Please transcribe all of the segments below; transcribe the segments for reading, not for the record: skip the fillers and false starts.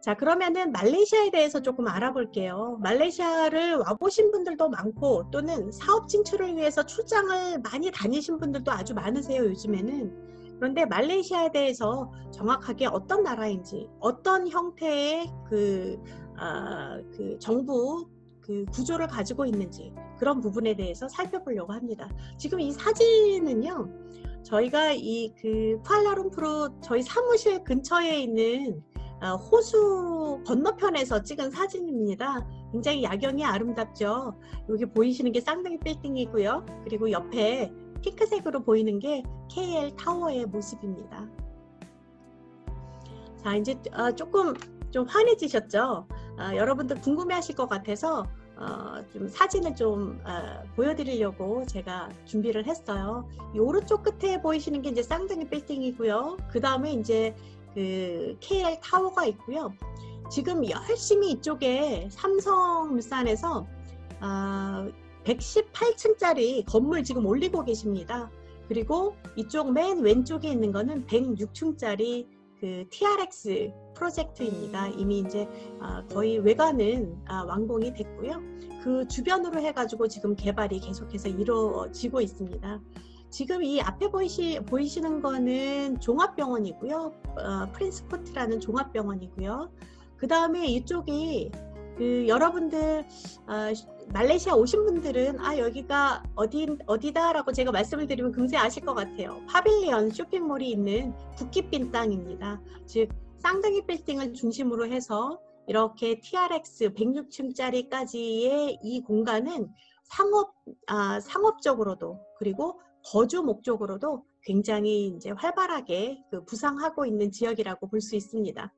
자, 그러면은 말레이시아에 대해서 조금 알아볼게요. 말레이시아를 와보신 분들도 많고 또는 사업 진출을 위해서 출장을 많이 다니신 분들도 아주 많으세요, 요즘에는. 그런데 말레이시아에 대해서 정확하게 어떤 나라인지, 어떤 형태의 그 정부 그 구조를 가지고 있는지 그런 부분에 대해서 살펴보려고 합니다. 지금 이 사진은요, 저희가 이 그 쿠알라룸푸르 저희 사무실 근처에 있는 호수 건너편에서 찍은 사진입니다. 굉장히 야경이 아름답죠. 여기 보이시는 게 쌍둥이 빌딩이고요. 그리고 옆에 핑크색으로 보이는 게 KL 타워의 모습입니다. 자, 이제 조금 좀 환해지셨죠? 여러분들 궁금해하실 것 같아서 좀 사진을 좀 보여드리려고 제가 준비를 했어요. 이 오른쪽 끝에 보이시는 게 이제 쌍둥이 빌딩이고요. 그 다음에 이제 그 KL 타워가 있고요. 지금 열심히 이쪽에 삼성물산에서 118층짜리 건물 지금 올리고 계십니다. 그리고 이쪽 맨 왼쪽에 있는 거는 106층짜리 그 TRX 프로젝트입니다. 이미 이제 거의 외관은 완공이 됐고요. 그 주변으로 해가지고 지금 개발이 계속해서 이루어지고 있습니다. 지금 이 앞에 보이시는 거는 종합병원이고요. 프린스코트라는 종합병원이고요. 그 다음에 이쪽이 그 여러분들 말레이시아 오신 분들은 여기가 어디다라고 제가 말씀을 드리면 금세 아실 것 같아요. 파빌리언 쇼핑몰이 있는 붓깃빈 땅입니다. 즉 쌍둥이 빌딩을 중심으로 해서 이렇게 TRX 106층짜리까지의 이 공간은 상업적으로도 그리고 거주 목적으로도 굉장히 이제 활발하게 부상하고 있는 지역이라고 볼 수 있습니다.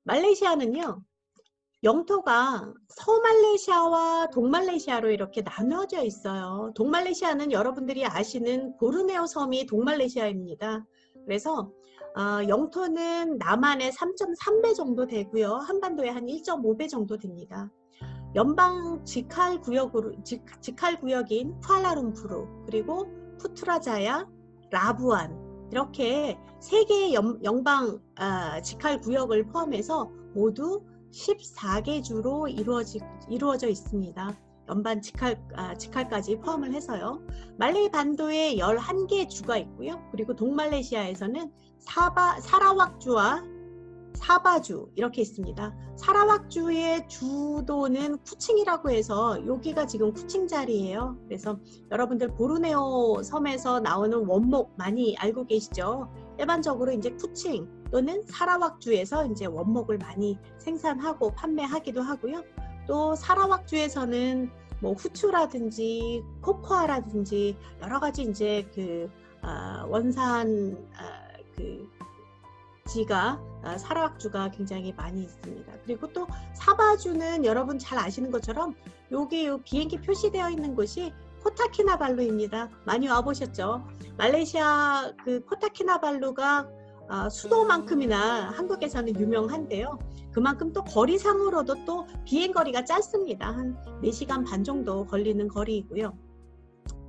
말레이시아는요, 영토가 서말레이시아와 동말레이시아로 이렇게 나누어져 있어요. 동말레이시아는 여러분들이 아시는 보르네오 섬이 동말레이시아입니다. 그래서 영토는 남한의 3.3배 정도 되고요. 한반도의 한 1.5배 정도 됩니다. 연방 직할 구역인 쿠알라룸푸르, 그리고 푸트라자야, 라부안 이렇게 세 개의 연방 직할 구역을 포함해서 모두 14개 주로 이루어져 있습니다. 연방 직할까지 포함을 해서요. 말레이 반도에 11개 주가 있고요. 그리고 동말레이시아에서는 사라왁주와 사바주 이렇게 있습니다. 사라왁주의 주도는 쿠칭이라고 해서 여기가 지금 쿠칭 자리예요. 그래서 여러분들 보르네오 섬에서 나오는 원목 많이 알고 계시죠? 일반적으로 이제 쿠칭 또는 사라왁주에서 이제 원목을 많이 생산하고 판매하기도 하고요. 또 사라왁주에서는 뭐 후추라든지 코코아라든지 여러 가지 이제 그 원산 지가 사라왁주가 굉장히 많이 있습니다. 그리고 또 사바주는 여러분 잘 아시는 것처럼 여기 비행기 표시되어 있는 곳이 코타키나발루입니다. 많이 와보셨죠? 말레이시아 그 코타키나발루가 수도만큼이나 한국에서는 유명한데요. 그만큼 또 거리상으로도 또 비행거리가 짧습니다. 한 4시간 반 정도 걸리는 거리이고요.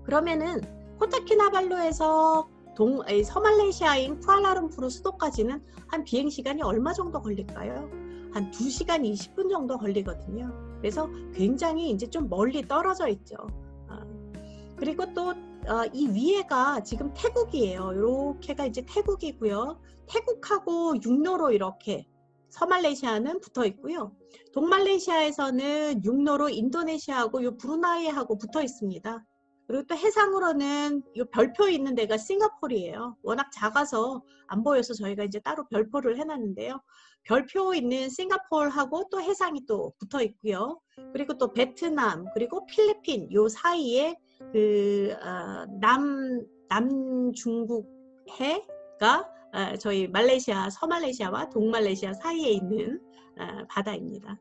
그러면은 코타키나발루에서 서말레이시아인 쿠알라룸푸르 수도까지는 한 비행시간이 얼마 정도 걸릴까요? 한 2시간 20분 정도 걸리거든요. 그래서 굉장히 이제 좀 멀리 떨어져 있죠. 그리고 또 이 위에가 지금 태국이에요. 이렇게가 이제 태국이고요. 태국하고 육로로 이렇게 서말레이시아는 붙어 있고요. 동말레이시아에서는 육로로 인도네시아하고 요 브루나이하고 붙어 있습니다. 그리고 또 해상으로는 이 별표 있는 데가 싱가포르예요. 워낙 작아서 안 보여서 저희가 이제 따로 별표를 해놨는데요. 별표 있는 싱가포르하고 또 해상이 또 붙어 있고요. 그리고 또 베트남 그리고 필리핀 요 사이에 그 남중국 해가 저희 말레이시아 서말레이시아와 동말레이시아 사이에 있는 바다입니다.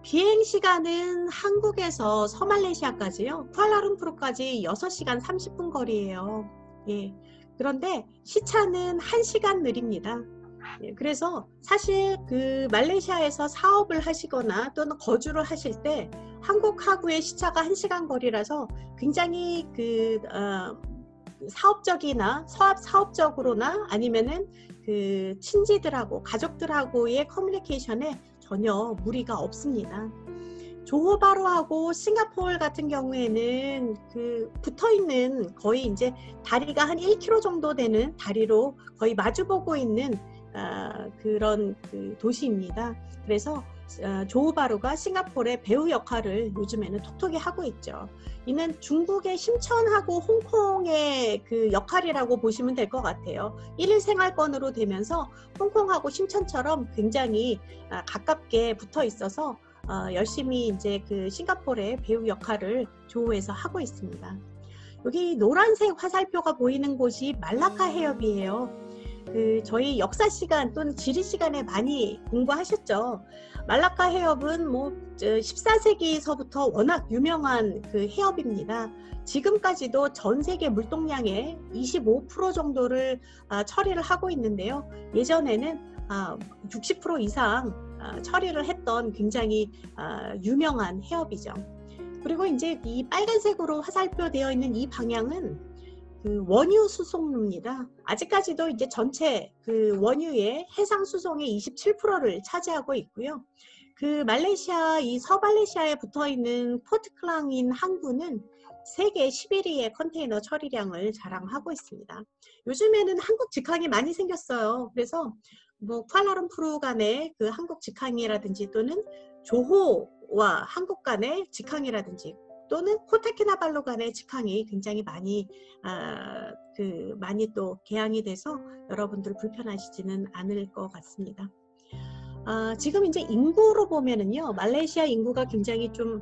비행시간은 한국에서 서말레이시아까지요. 쿠알라룸푸르까지 6시간 30분 거리예요. 예. 그런데 시차는 1시간 느립니다. 예. 그래서 사실 그 말레이시아에서 사업을 하시거나 또는 거주를 하실 때 한국하고의 시차가 1시간 거리라서 굉장히 사업적으로나 아니면은 그 친지들하고 가족들하고의 커뮤니케이션에 전혀 무리가 없습니다. 조호바루하고 싱가포르 같은 경우에는 그 붙어있는 거의 이제 다리가 한 1km 정도 되는 다리로 거의 마주보고 있는 그런 그 도시입니다. 그래서 조호바루가 싱가포르의 배후 역할을 요즘에는 톡톡히 하고 있죠. 이는 중국의 심천하고 홍콩의 그 역할이라고 보시면 될 것 같아요. 1일 생활권으로 되면서 홍콩하고 심천처럼 굉장히 가깝게 붙어 있어서 열심히 이제 그 싱가포르의 배후 역할을 조호에서 하고 있습니다. 여기 노란색 화살표가 보이는 곳이 말라카 해협이에요. 그 저희 역사 시간 또는 지리 시간에 많이 공부하셨죠. 말라카 해협은 뭐 14세기서부터 워낙 유명한 그 해협입니다. 지금까지도 전 세계 물동량의 25% 정도를 처리를 하고 있는데요. 예전에는 60% 이상 처리를 했던 굉장히 유명한 해협이죠. 그리고 이제 이 빨간색으로 화살표 되어 있는 이 방향은 그 원유 수송로입니다. 아직까지도 이제 전체 그 원유의 해상 수송의 27%를 차지하고 있고요. 그 말레이시아, 이 서말레이시아에 붙어 있는 포트클랑인 항구는 세계 11위의 컨테이너 처리량을 자랑하고 있습니다. 요즘에는 한국 직항이 많이 생겼어요. 그래서 뭐 쿠알라룸푸르 간의 그 한국 직항이라든지 또는 조호와 한국 간의 직항이라든지 또는 코타키나발루 간의 직항이 굉장히 많이 많이 또 개항이 돼서 여러분들 불편하시지는 않을 것 같습니다. 지금 이제 인구로 보면은요, 말레이시아 인구가 굉장히 좀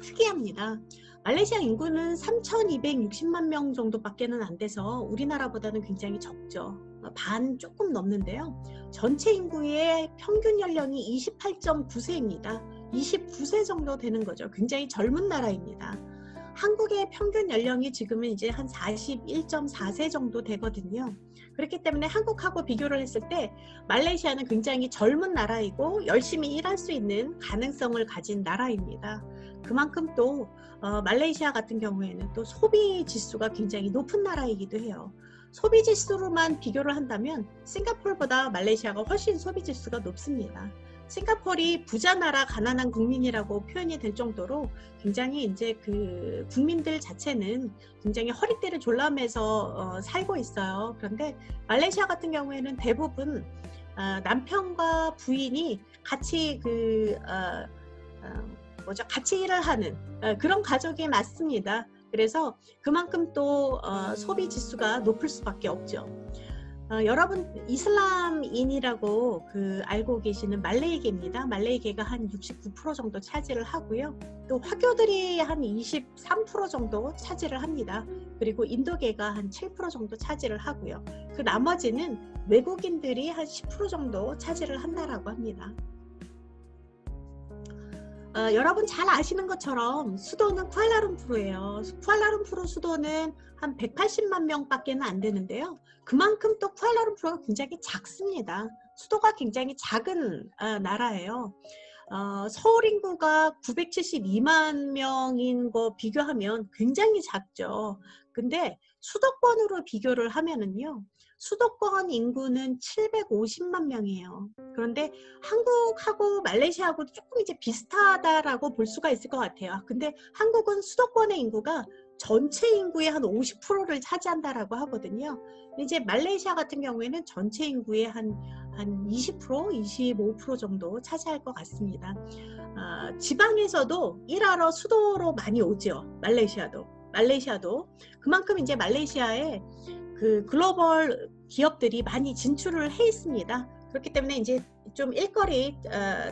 특이합니다. 말레이시아 인구는 3,260만 명 정도밖에는 안 돼서 우리나라보다는 굉장히 적죠. 반 조금 넘는데요. 전체 인구의 평균 연령이 28.9세입니다. 29세 정도 되는 거죠. 굉장히 젊은 나라입니다. 한국의 평균 연령이 지금은 이제 한 41.4세 정도 되거든요. 그렇기 때문에 한국하고 비교를 했을 때 말레이시아는 굉장히 젊은 나라이고 열심히 일할 수 있는 가능성을 가진 나라입니다. 그만큼 또 말레이시아 같은 경우에는 또 소비 지수가 굉장히 높은 나라이기도 해요. 소비 지수로만 비교를 한다면 싱가포르보다 말레이시아가 훨씬 소비 지수가 높습니다. 싱가포르이 부자 나라 가난한 국민이라고 표현이 될 정도로 굉장히 이제 그 국민들 자체는 굉장히 허리띠를 졸라매서 살고 있어요. 그런데 말레이시아 같은 경우에는 대부분 남편과 부인이 같이 같이 일을 하는 그런 가족이 많습니다. 그래서 그만큼 또 소비 지수가 높을 수밖에 없죠. 여러분 이슬람인이라고 알고 계시는 말레이계입니다. 말레이계가 한 69% 정도 차지를 하고요. 또 화교들이 한 23% 정도 차지를 합니다. 그리고 인도계가 한 7% 정도 차지를 하고요. 그 나머지는 외국인들이 한 10% 정도 차지를 한다라고 합니다. 여러분 잘 아시는 것처럼 수도는 쿠알라룸푸르예요. 쿠알라룸푸르 수도는 한 180만 명밖에 안 되는데요. 그만큼 또 쿠알라룸푸르가 굉장히 작습니다. 수도가 굉장히 작은 나라예요. 서울 인구가 972만 명인 거 비교하면 굉장히 작죠. 근데 수도권으로 비교를 하면은요. 수도권 인구는 750만 명이에요. 그런데 한국하고 말레이시아하고 조금 이제 비슷하다라고 볼 수가 있을 것 같아요. 근데 한국은 수도권의 인구가 전체 인구의 한 50%를 차지한다라고 하거든요. 이제 말레이시아 같은 경우에는 전체 인구의 한 20%, 25% 정도 차지할 것 같습니다. 지방에서도 일하러 수도로 많이 오죠. 말레이시아도 그만큼 이제 말레이시아에 그 글로벌 기업들이 많이 진출을 해 있습니다. 그렇기 때문에 이제 좀 일거리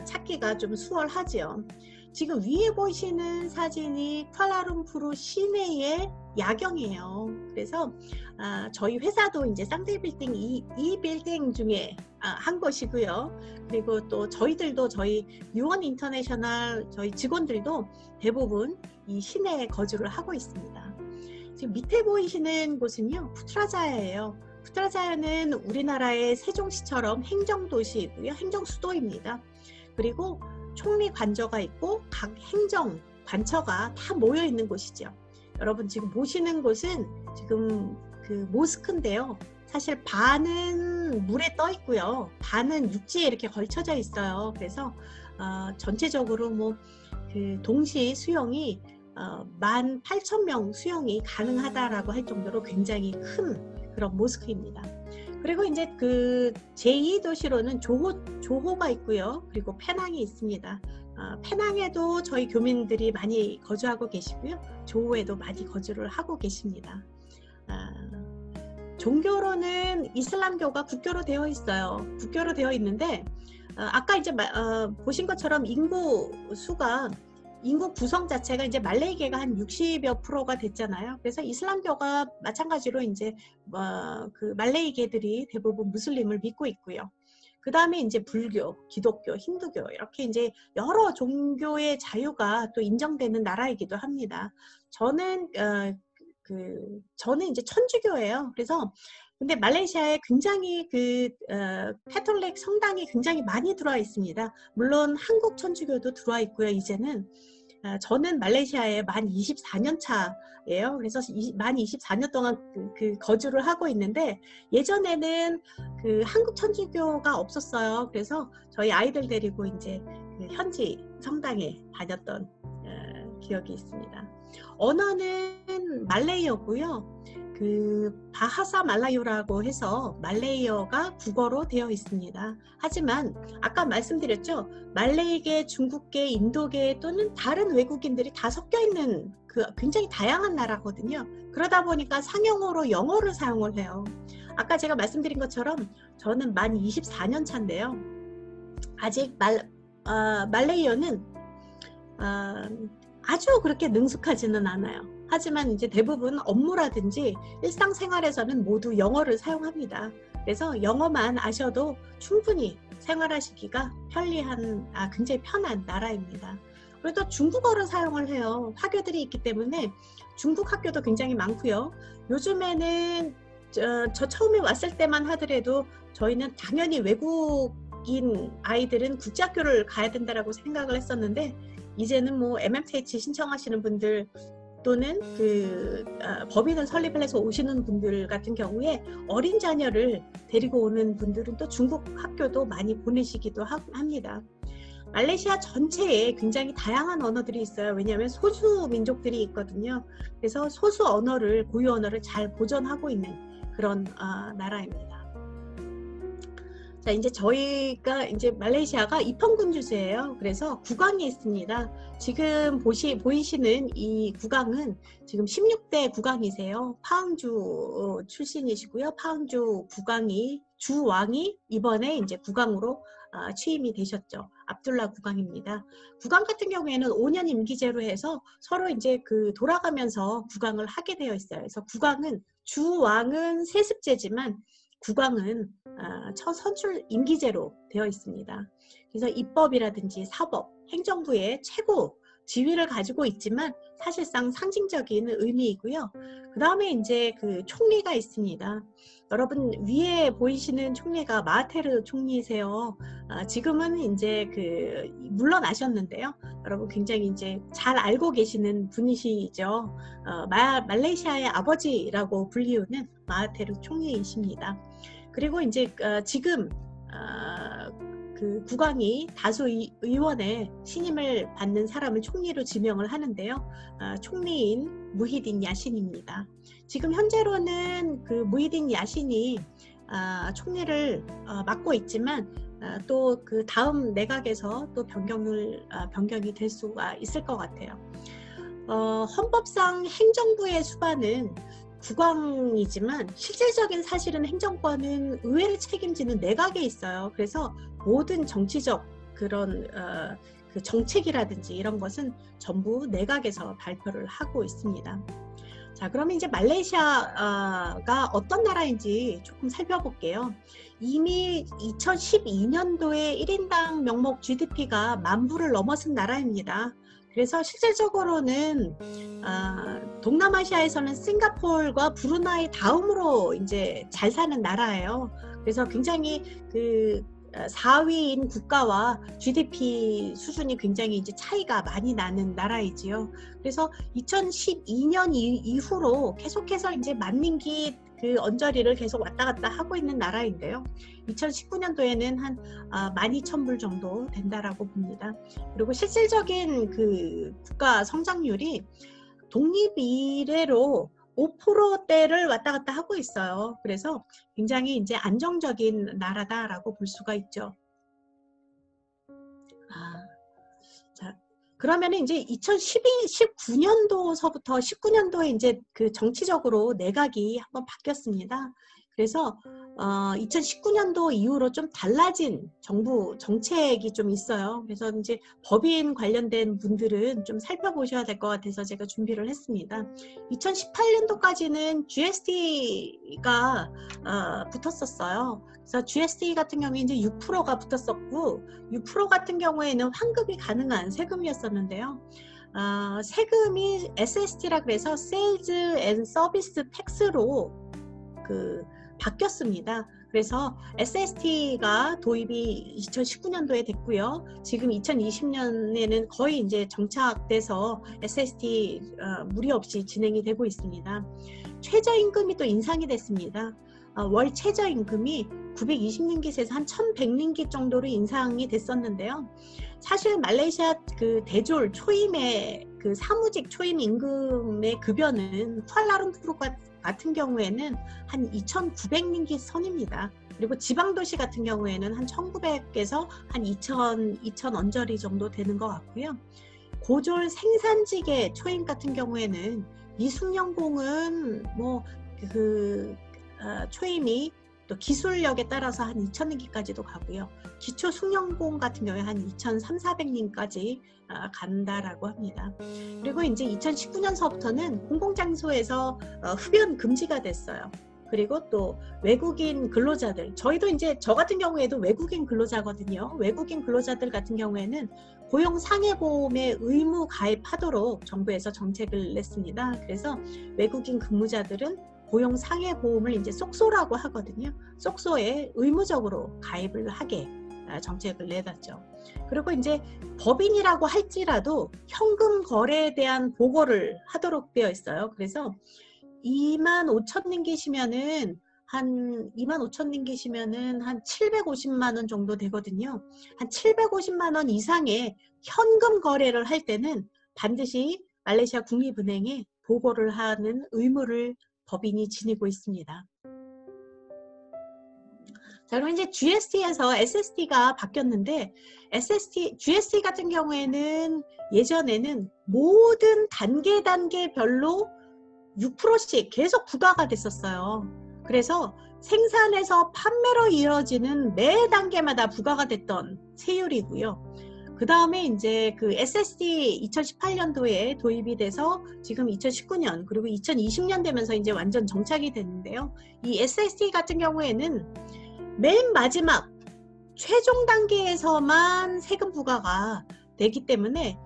찾기가 좀 수월하죠. 지금 위에 보시는 사진이 쿠알라룸푸르 시내의 야경이에요. 그래서 저희 회사도 이제 쌍둥이 빌딩 이 빌딩 중에 한 곳이고요. 그리고 또 저희들도 저희 유원 인터내셔널 저희 직원들도 대부분 이 시내에 거주를 하고 있습니다. 지금 밑에 보이시는 곳은요, 푸트라자야예요. 푸트라자야는 우리나라의 세종시처럼 행정도시이고요, 행정수도입니다. 그리고 총리 관저가 있고 각 행정 관처가 다 모여 있는 곳이죠. 여러분 지금 보시는 곳은 지금 그 모스크인데요. 사실 반은 물에 떠 있고요. 반은 육지에 이렇게 걸쳐져 있어요. 그래서 전체적으로 뭐 그 동시 수용이 18,000명 수용이 가능하다라고 할 정도로 굉장히 큰 그런 모스크입니다. 그리고 이제 그 제2도시로는 조호가 있고요. 그리고 페낭이 있습니다. 페낭에도 저희 교민들이 많이 거주하고 계시고요. 조호에도 많이 거주를 하고 계십니다. 종교로는 이슬람교가 국교로 되어 있어요. 국교로 되어 있는데 아까 이제 보신 것처럼 인구 구성 자체가 이제 말레이계가 한 60여 프로가 됐잖아요. 그래서 이슬람교가 마찬가지로 이제 그 말레이계들이 대부분 무슬림을 믿고 있고요. 그 다음에 이제 불교, 기독교, 힌두교 이렇게 이제 여러 종교의 자유가 또 인정되는 나라이기도 합니다. 저는 이제 천주교예요. 그래서 근데 말레이시아에 굉장히 캐톨릭 성당이 굉장히 많이 들어와 있습니다. 물론 한국 천주교도 들어와 있고요. 이제는 저는 말레이시아에 만 24년 차예요. 그래서 만 24년 동안 거주를 하고 있는데 예전에는 그 한국 천주교가 없었어요. 그래서 저희 아이들 데리고 이제 그 현지 성당에 다녔던 기억이 있습니다. 언어는 말레이어고요. 그 바하사 말라유라고 해서 말레이어가 국어로 되어 있습니다. 하지만 아까 말씀드렸죠. 말레이계, 중국계, 인도계 또는 다른 외국인들이 다 섞여 있는 그 굉장히 다양한 나라거든요. 그러다 보니까 상용어로 영어를 사용을 해요. 아까 제가 말씀드린 것처럼 저는 만 24년 차인데요. 아직 말레이어는 아주 그렇게 능숙하지는 않아요. 하지만 이제 대부분 업무라든지 일상생활에서는 모두 영어를 사용합니다. 그래서 영어만 아셔도 충분히 생활하시기가 편리한, 굉장히 편한 나라입니다. 그리고 또 중국어를 사용을 해요. 화교들이 있기 때문에 중국 학교도 굉장히 많고요. 요즘에는 저 처음에 왔을 때만 하더라도 저희는 당연히 외국인 아이들은 국제학교를 가야 된다라고 생각을 했었는데 이제는 뭐 MMTH 신청하시는 분들 또는 법인을 설립을 해서 오시는 분들 같은 경우에 어린 자녀를 데리고 오는 분들은 또 중국 학교도 많이 보내시기도 합니다. 말레이시아 전체에 굉장히 다양한 언어들이 있어요. 왜냐하면 소수 민족들이 있거든요. 그래서 소수 언어를, 고유 언어를 잘 보존하고 있는 그런 나라입니다. 자, 이제 저희가 이제 말레이시아가 이펑군주주예요. 그래서 국왕이 있습니다. 지금 보이시는 이 국왕은 지금 16대 국왕이세요. 파항주 출신이시고요. 파항주 주왕이 이번에 이제 국왕으로 취임이 되셨죠. 압둘라 국왕입니다. 국왕 같은 경우에는 5년 임기제로 해서 서로 이제 돌아가면서 국왕을 하게 되어 있어요. 그래서 주왕은 세습제지만 국왕은 선출 임기제로 되어 있습니다. 그래서 입법이라든지 사법, 행정부의 최고 지위를 가지고 있지만 사실상 상징적인 의미이고요. 그 다음에 이제 총리가 있습니다. 여러분 위에 보이시는 총리가 마하테르 총리세요. 지금은 이제 물러나셨는데요. 여러분 굉장히 이제 잘 알고 계시는 분이시죠. 말레이시아의 아버지라고 불리우는 마하테르 총리이십니다. 그리고 이제 지금 국왕이 다수 의원의 신임을 받는 사람을 총리로 지명을 하는데요. 총리인 무히딘 야신입니다. 지금 현재로는 무히딘 야신이 총리를 맡고 있지만 또 다음 내각에서 또 변경이 될 수가 있을 것 같아요. 헌법상 행정부의 수반은 국왕이지만 실질적인 사실은 행정권은 의회를 책임지는 내각에 있어요. 그래서 모든 정치적 그런 정책이라든지 이런 것은 전부 내각에서 발표를 하고 있습니다. 자, 그러면 이제 말레이시아가 어떤 나라인지 조금 살펴볼게요. 이미 2012년도에 1인당 명목 GDP가 10,000불을 넘어선 나라입니다. 그래서 실질적으로는 동남아시아에서는 싱가포르와 브루나이 다음으로 이제 잘 사는 나라예요. 그래서 굉장히 4위인 국가와 GDP 수준이 굉장히 이제 차이가 많이 나는 나라이지요. 그래서 2012년 이후로 계속해서 이제 만민기 그 언저리를 계속 왔다 갔다 하고 있는 나라인데요. 2019년도에는 한 12,000불 정도 된다라고 봅니다. 그리고 실질적인 그 국가 성장률이 독립 이래로 5%대를 왔다 갔다 하고 있어요. 그래서 굉장히 이제 안정적인 나라다라고 볼 수가 있죠. 자, 그러면 이제 19년도서부터 19년도에 이제 그 정치적으로 내각이 한번 바뀌었습니다. 그래서 2019년도 이후로 좀 달라진 정부 정책이 좀 있어요. 그래서 이제 법인 관련된 분들은 좀 살펴보셔야 될 것 같아서 제가 준비를 했습니다. 2018년도까지는 GST가 붙었었어요. 그래서 GST 같은 경우에 이제 6%가 붙었었고 6% 같은 경우에는 환급이 가능한 세금이었었는데요. 세금이 SST라 그래서 Sales and Service Tax로 바뀌었습니다. 그래서 SST가 도입이 2019년도에 됐고요. 지금 2020년에는 거의 이제 정착돼서 SST 무리 없이 진행이 되고 있습니다. 최저임금이 또 인상이 됐습니다. 월 최저임금이 920링깃에서 한 1100링깃 정도로 인상이 됐었는데요. 사실 말레이시아 그 대졸 초임의 그 사무직 초임 임금의 급여는 쿠알라룸푸르 같은 경우에는 한 2,900링깃 선입니다. 그리고 지방도시 같은 경우에는 한 1,900에서 한 2,000 언저리 정도 되는 것 같고요. 고졸 생산직의 초임 같은 경우에는 이순연공은 뭐 초임이 또 기술력에 따라서 한 2,000링깃까지도 가고요. 기초 숙련공 같은 경우에 한 2,300~400링까지 간다라고 합니다. 그리고 이제 2019년서부터는 공공장소에서 흡연 금지가 됐어요. 그리고 또 외국인 근로자들, 저희도 이제 저 같은 경우에도 외국인 근로자거든요. 외국인 근로자들 같은 경우에는 고용상해보험에 의무 가입하도록 정부에서 정책을 냈습니다. 그래서 외국인 근무자들은 고용상해보험을 이제 쏙소라고 하거든요. 쏙소에 의무적으로 가입을 하게 정책을 내놨죠. 그리고 이제 법인이라고 할지라도 현금 거래에 대한 보고를 하도록 되어 있어요. 그래서 25,000링깃이면은 한 25,000링깃이면은 한 750만 원 정도 되거든요. 한 750만 원 이상의 현금 거래를 할 때는 반드시 말레이시아 국립은행에 보고를 하는 의무를 법인이 지니고 있습니다. 자, 그럼 이제 GST에서 SST가 바뀌었는데 GST 같은 경우에는 예전에는 모든 단계별로 6%씩 계속 부과가 됐었어요. 그래서 생산에서 판매로 이어지는 매 단계마다 부과가 됐던 세율이고요. 그 다음에 이제 그 SST 2018년도에 도입이 돼서 지금 2019년 그리고 2020년 되면서 이제 완전 정착이 됐는데요. 이 SST 같은 경우에는 맨 마지막 최종 단계에서만 세금 부과가 되기 때문에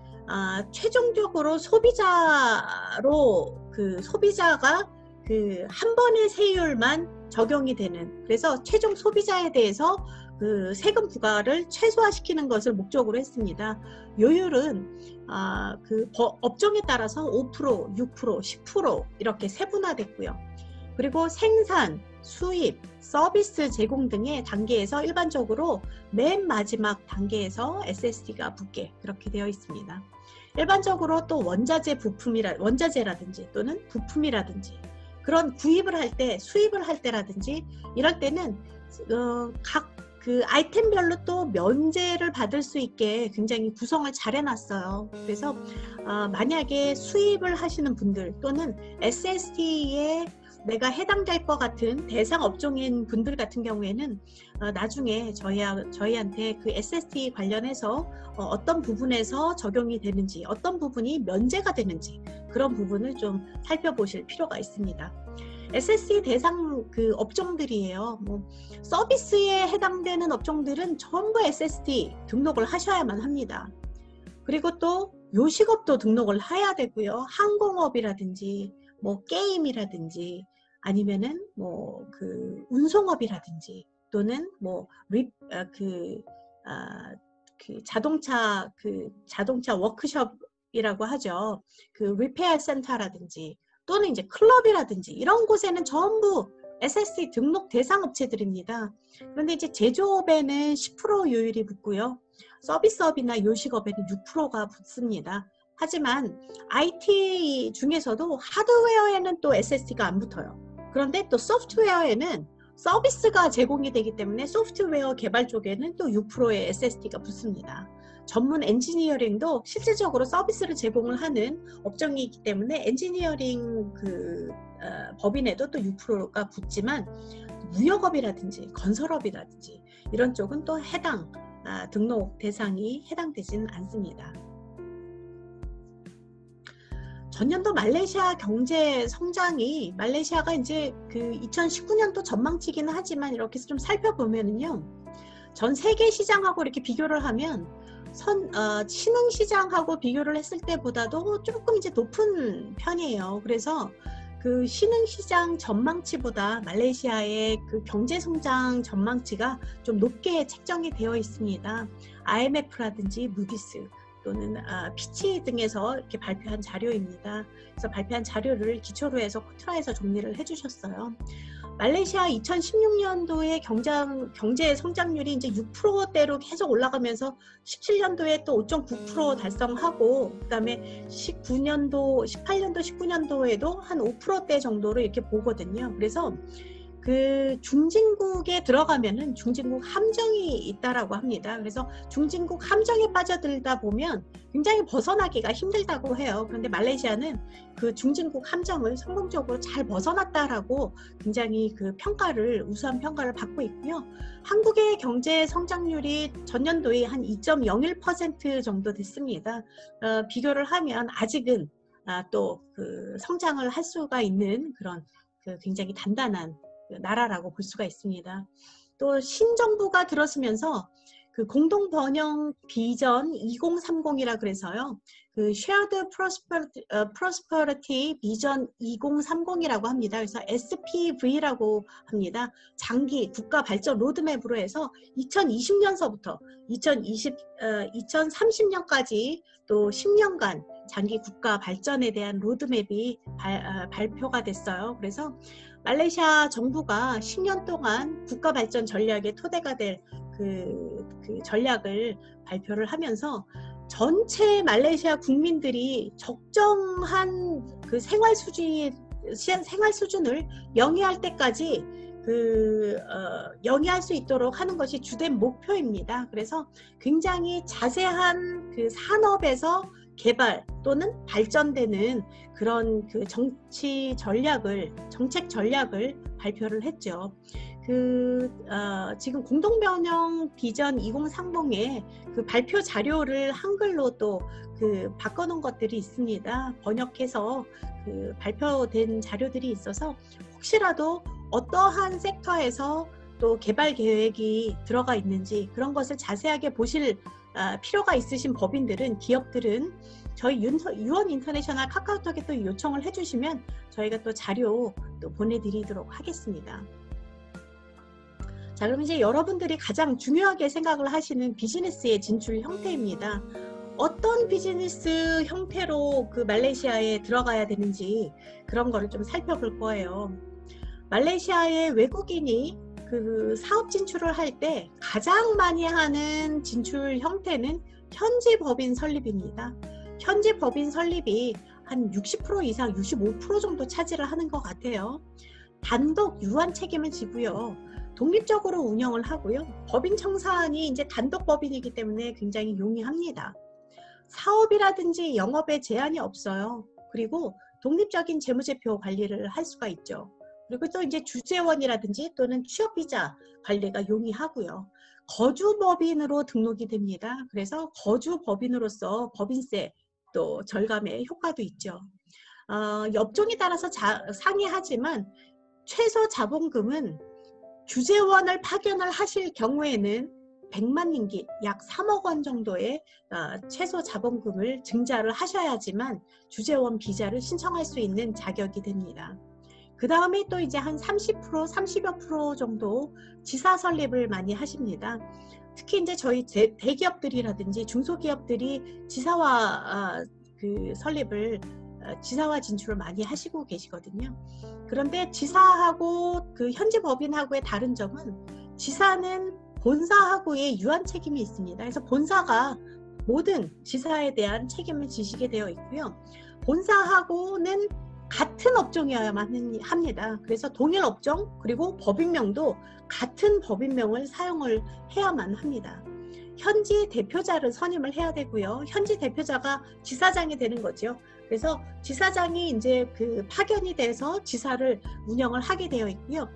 최종적으로 소비자가 한 번의 세율만 적용이 되는, 그래서 최종 소비자에 대해서 그 세금 부과를 최소화시키는 것을 목적으로 했습니다. 요율은 업종에 따라서 5%, 6%, 10% 이렇게 세분화됐고요. 그리고 생산, 수입, 서비스 제공 등의 단계에서 일반적으로 맨 마지막 단계에서 SST가 붙게 그렇게 되어 있습니다. 일반적으로 또 원자재라든지 또는 부품이라든지 그런 구입을 할 때, 수입을 할 때라든지 이럴 때는 각 그 아이템별로 또 면제를 받을 수 있게 굉장히 구성을 잘 해놨어요. 그래서 만약에 수입을 하시는 분들 또는 SST에 내가 해당될 것 같은 대상 업종인 분들 같은 경우에는 나중에 저희한테 그 SST 관련해서 어떤 부분에서 적용이 되는지, 어떤 부분이 면제가 되는지 그런 부분을 좀 살펴보실 필요가 있습니다. SST 대상 그 업종들이에요. 뭐 서비스에 해당되는 업종들은 전부 SST 등록을 하셔야만 합니다. 그리고 또 요식업도 등록을 해야 되고요. 항공업이라든지 뭐 게임이라든지 아니면은 뭐 그 운송업이라든지 또는 뭐 자동차 워크숍이라고 하죠. 그 리페어 센터라든지 또는 이제 클럽이라든지 이런 곳에는 전부 SSD 등록 대상 업체들입니다. 그런데 이제 제조업에는 10% 요율이 붙고요. 서비스업이나 요식업에는 6%가 붙습니다. 하지만 IT 중에서도 하드웨어에는 또 SSD가 안 붙어요. 그런데 또 소프트웨어에는 서비스가 제공이 되기 때문에 소프트웨어 개발 쪽에는 또 6%의 SSD가 붙습니다. 전문 엔지니어링도 실질적으로 서비스를 제공을 하는 업종이기 때문에 엔지니어링 법인에도 또 6%가 붙지만 무역업이라든지 건설업이라든지 이런 쪽은 또 등록 대상이 해당되지는 않습니다. 전년도 말레이시아 경제 성장이 말레이시아가 이제 2019년도 전망치기는 하지만 이렇게 좀 살펴보면은요, 전 세계 시장하고 이렇게 비교를 하면 신흥 시장하고 비교를 했을 때보다도 조금 이제 높은 편이에요. 그래서 그 신흥 시장 전망치보다 말레이시아의 그 경제 성장 전망치가 좀 높게 책정이 되어 있습니다. IMF라든지 무디스 또는 피치 등에서 이렇게 발표한 자료입니다. 그래서 발표한 자료를 기초로 해서 코트라에서 정리를 해주셨어요. 말레이시아 2016년도의 경제 성장률이 이제 6%대로 계속 올라가면서 17년도에 또 5.9% 달성하고, 그다음에 18년도, 19년도에도 한 5%대 정도로 이렇게 보거든요. 그래서 그 중진국에 들어가면은 중진국 함정이 있다라고 합니다. 그래서 중진국 함정에 빠져들다 보면 굉장히 벗어나기가 힘들다고 해요. 그런데 말레이시아는 그 중진국 함정을 성공적으로 잘 벗어났다라고 굉장히 우수한 평가를 받고 있고요. 한국의 경제 성장률이 전년도에 한 2.01% 정도 됐습니다. 비교를 하면 아직은 또 성장을 할 수가 있는 그런 굉장히 단단한 나라라고 볼 수가 있습니다. 또 신정부가 들어서면서 그 공동 번영 비전 2030이라 그래서요. 그 Shared Prosperity 비전 2030이라고 합니다. 그래서 SPV라고 합니다. 장기 국가 발전 로드맵으로 해서 2020년서부터 2030년까지 또 10년간 장기 국가 발전에 대한 로드맵이 발표가 됐어요. 그래서 말레이시아 정부가 10년 동안 국가 발전 전략의 토대가 될 그 전략을 발표를 하면서 전체 말레이시아 국민들이 적정한 그 생활 수준을 영위할 때까지 영위할 수 있도록 하는 것이 주된 목표입니다. 그래서 굉장히 자세한 그 산업에서 개발 또는 발전되는 그런 정책 전략을 발표를 했죠. 지금 공동번영 비전 2030의 그 발표 자료를 한글로 또 바꿔놓은 것들이 있습니다. 번역해서 발표된 자료들이 있어서 혹시라도 어떠한 섹터에서 또 개발 계획이 들어가 있는지 그런 것을 자세하게 보실 필요가 있으신 기업들은 저희 유원 인터내셔널 카카오톡에 또 요청을 해주시면 저희가 또 자료 또 보내드리도록 하겠습니다. 자, 그럼 이제 여러분들이 가장 중요하게 생각을 하시는 비즈니스의 진출 형태입니다. 어떤 비즈니스 형태로 말레이시아에 들어가야 되는지 그런 거를 좀 살펴볼 거예요. 말레이시아의 외국인이 사업 진출을 할 때 가장 많이 하는 진출 형태는 현지 법인 설립입니다. 현지 법인 설립이 한 60% 이상, 65% 정도 차지를 하는 것 같아요. 단독 유한 책임을 지고요. 독립적으로 운영을 하고요. 법인 청산이 이제 단독 법인이기 때문에 굉장히 용이합니다. 사업이라든지 영업에 제한이 없어요. 그리고 독립적인 재무제표 관리를 할 수가 있죠. 그리고 또 이제 주재원이라든지 또는 취업비자 관리가 용이하고요. 거주법인으로 등록이 됩니다. 그래서 거주법인으로서 법인세 또 절감의 효과도 있죠. 업종에 따라서 상이하지만 최소 자본금은 주재원을 파견을 하실 경우에는 100만 링깃, 약 3억 원 정도의 최소 자본금을 증자를 하셔야지만 주재원 비자를 신청할 수 있는 자격이 됩니다. 그 다음에 또 이제 한 30%, 30여 프로 정도 지사 설립을 많이 하십니다. 특히 이제 저희 대기업들이라든지 중소기업들이 지사화 설립을 지사화 진출을 많이 하시고 계시거든요. 그런데 지사하고 그 현지 법인하고의 다른 점은 지사는 본사하고의 유한 책임이 있습니다. 그래서 본사가 모든 지사에 대한 책임을 지시게 되어 있고요. 본사하고는 같은 업종이어야만 합니다. 그래서 동일 업종 그리고 법인명도 같은 법인명을 사용을 해야만 합니다. 현지 대표자를 선임을 해야 되고요. 현지 대표자가 지사장이 되는 거죠. 그래서 지사장이 이제 그 파견이 돼서 지사를 운영을 하게 되어 있고요.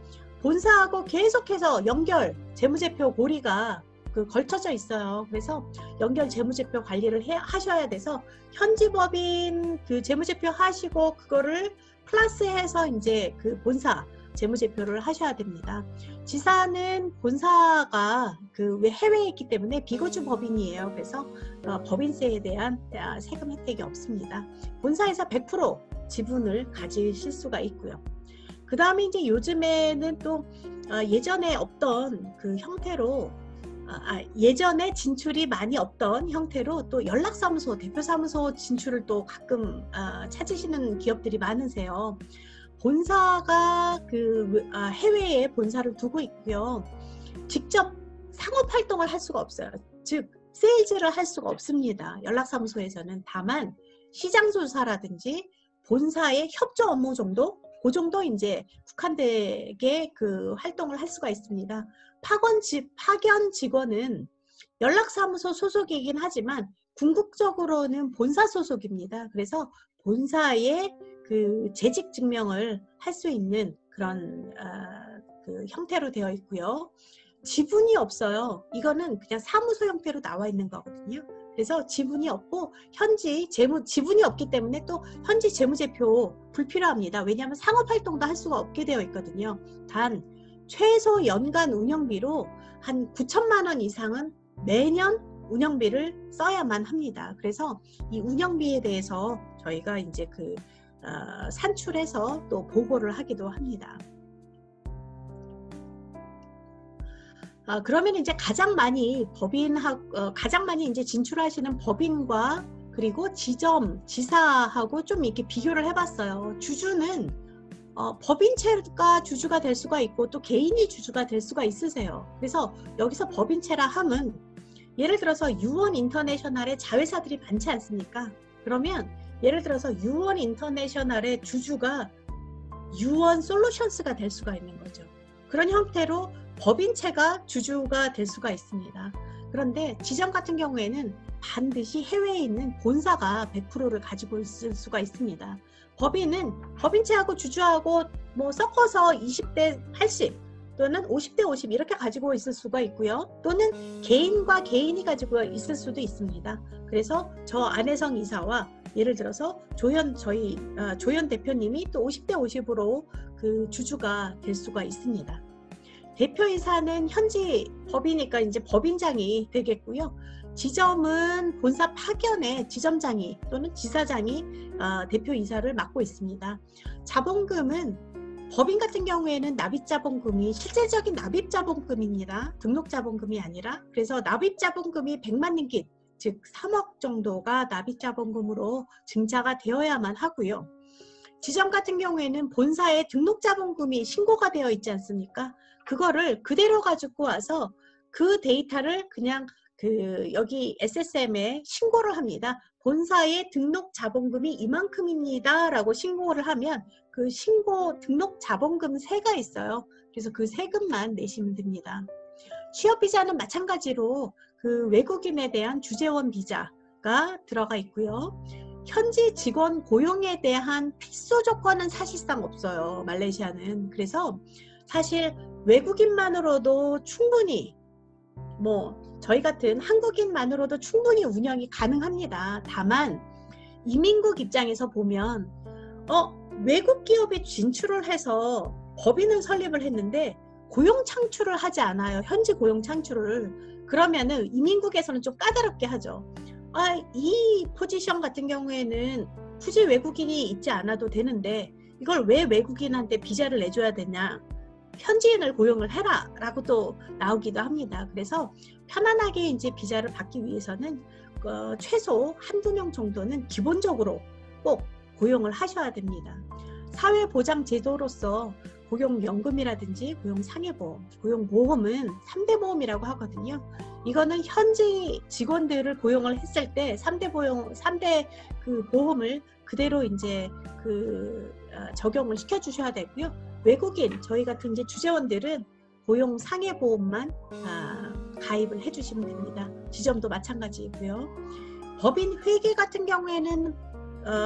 본사하고 계속해서 연결 재무제표 고리가 걸쳐져 있어요. 그래서 연결 재무제표 관리를 하셔야 돼서 현지 법인 그 재무제표 하시고 그거를 플러스해서 이제 그 본사 재무제표를 하셔야 됩니다. 지사는 본사가 그 해외에 있기 때문에 비거주 법인이에요. 그래서 법인세에 대한 세금 혜택이 없습니다. 본사에서 100% 지분을 가지실 수가 있고요. 그 다음에 이제 요즘에는 또 예전에 없던 그 형태로 예전에 진출이 많이 없던 형태로 또 연락사무소, 대표사무소 진출을 또 가끔 찾으시는 기업들이 많으세요. 본사가 해외에 본사를 두고 있고요. 직접 상업활동을 할 수가 없어요. 즉 세일즈를 할 수가 없습니다. 연락사무소에서는. 다만 시장조사라든지 본사의 협조 업무 정도, 그 정도 이제 국한되게 그 활동을 할 수가 있습니다. 파견 직원은 연락사무소 소속이긴 하지만 궁극적으로는 본사 소속입니다. 그래서 본사의 그 재직 증명을 할 수 있는 그런 그 형태로 되어 있고요. 지분이 없어요. 이거는 그냥 사무소 형태로 나와 있는 거거든요. 그래서 지분이 없고 지분이 없기 때문에 또 현지 재무제표 불필요합니다. 왜냐하면 상업활동도 할 수가 없게 되어 있거든요. 단 최소 연간 운영비로 한 9천만 원 이상은 매년 운영비를 써야만 합니다. 그래서 이 운영비에 대해서 저희가 이제 산출해서 또 보고를 하기도 합니다. 그러면 이제 가장 많이 이제 진출하시는 법인과 그리고 지사하고 좀 이렇게 비교를 해봤어요. 주주는 법인체가 주주가 될 수가 있고 또 개인이 주주가 될 수가 있으세요. 그래서 여기서 법인체라 함은 예를 들어서 유원 인터내셔널의 자회사들이 많지 않습니까? 그러면 예를 들어서 유원 인터내셔널의 주주가 유원 솔루션스가 될 수가 있는 거죠. 그런 형태로 법인체가 주주가 될 수가 있습니다. 그런데 지점 같은 경우에는 반드시 해외에 있는 본사가 100%를 가지고 있을 수가 있습니다. 법인은 법인체하고 주주하고 뭐 섞어서 20대 80 또는 50대 50 이렇게 가지고 있을 수가 있고요. 또는 개인과 개인이 가지고 있을 수도 있습니다. 그래서 저 안혜성 이사와 예를 들어서 저희 조현 대표님이 또 50대 50으로 그 주주가 될 수가 있습니다. 대표이사는 현지 법이니까 이제 법인장이 되겠고요. 지점은 본사 파견에 지점장이 또는 지사장이 대표이사를 맡고 있습니다. 자본금은 법인 같은 경우에는 납입자본금이 실질적인 납입자본금입니다. 등록자본금이 아니라. 그래서 납입자본금이 100만 링깃, 즉 3억 정도가 납입자본금으로 증자가 되어야만 하고요. 지점 같은 경우에는 본사에 등록자본금이 신고가 되어 있지 않습니까? 그거를 그대로 가지고 와서 그 데이터를 그냥 여기 SSM에 신고를 합니다. 본사의 등록자본금이 이만큼입니다 라고 신고를 하면 그 등록자본금세가 있어요. 그래서 그 세금만 내시면 됩니다. 취업비자는 마찬가지로 그 외국인에 대한 주재원 비자가 들어가 있고요. 현지 직원 고용에 대한 필수 조건은 사실상 없어요. 말레이시아는. 그래서 사실 외국인만으로도 충분히 저희 같은 한국인만으로도 충분히 운영이 가능합니다. 다만 이민국 입장에서 보면 외국 기업이 진출을 해서 법인을 설립을 했는데 고용 창출을 하지 않아요. 현지 고용 창출을. 그러면은 이민국에서는 좀 까다롭게 하죠. 이 포지션 같은 경우에는 굳이 외국인이 있지 않아도 되는데 이걸 왜 외국인한테 비자를 내줘야 되냐, 현지인을 고용을 해라 라고 또 나오기도 합니다. 그래서 편안하게 이제 비자를 받기 위해서는 최소 한두 명 정도는 기본적으로 꼭 고용을 하셔야 됩니다. 사회보장제도로서 고용연금이라든지 고용상해보험, 고용보험은 3대 보험이라고 하거든요. 이거는 현지 직원들을 고용을 했을 때 3대 그 보험을 그대로 이제 적용을 시켜주셔야 되고요. 외국인, 저희 같은 이제 주재원들은 고용상해보험만 가입을 해주시면 됩니다. 지점도 마찬가지고요. 법인 회계 같은 경우에는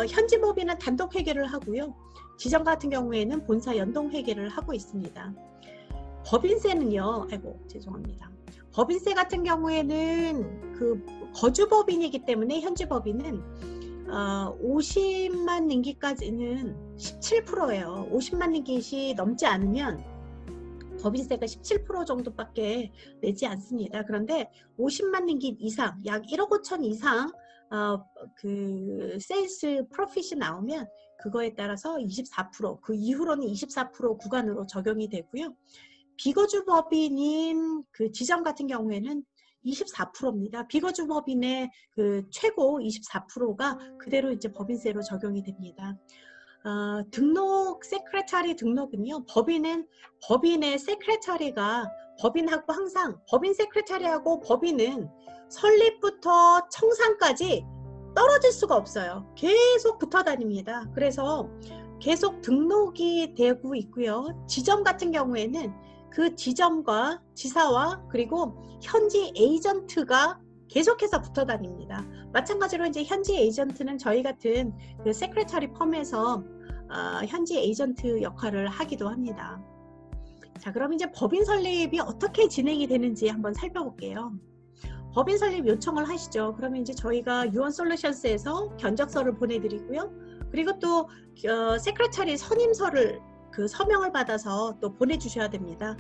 현지 법인은 단독 회계를 하고요. 지점 같은 경우에는 본사 연동 회계를 하고 있습니다. 법인세는요, 아이고 죄송합니다. 법인세 같은 경우에는 그 거주법인이기 때문에 현지 법인은 50만 링깃까지는 17%예요. 50만 링깃이 넘지 않으면 법인세가 17% 정도밖에 내지 않습니다. 그런데 50만 링깃 이상, 약 1억 5천 이상 그 세일스 프로핏이 나오면 그거에 따라서 24%, 그 이후로는 24% 구간으로 적용이 되고요. 비거주 법인인 그 지점 같은 경우에는 24%입니다. 비거주 법인의 그 최고 24%가 그대로 이제 법인세로 적용이 됩니다. 등록 세크레타리 등록은요, 법인의 세크레타리가 법인하고 항상 법인 세크레타리하고 법인은 설립부터 청산까지 떨어질 수가 없어요. 계속 붙어 다닙니다. 그래서 계속 등록이 되고 있고요. 지점 같은 경우에는 그 지점과 지사와 그리고 현지 에이전트가 계속해서 붙어 다닙니다. 마찬가지로 이제 현지 에이전트는 저희 같은 그 세크레터리 펌에서 현지 에이전트 역할을 하기도 합니다. 자, 그럼 이제 법인 설립이 어떻게 진행이 되는지 한번 살펴볼게요. 법인 설립 요청을 하시죠. 그러면 이제 저희가 유언솔루션스에서 견적서를 보내드리고요. 그리고 또 세크레터리 선임서를 그 서명을 받아서 또 보내주셔야 됩니다.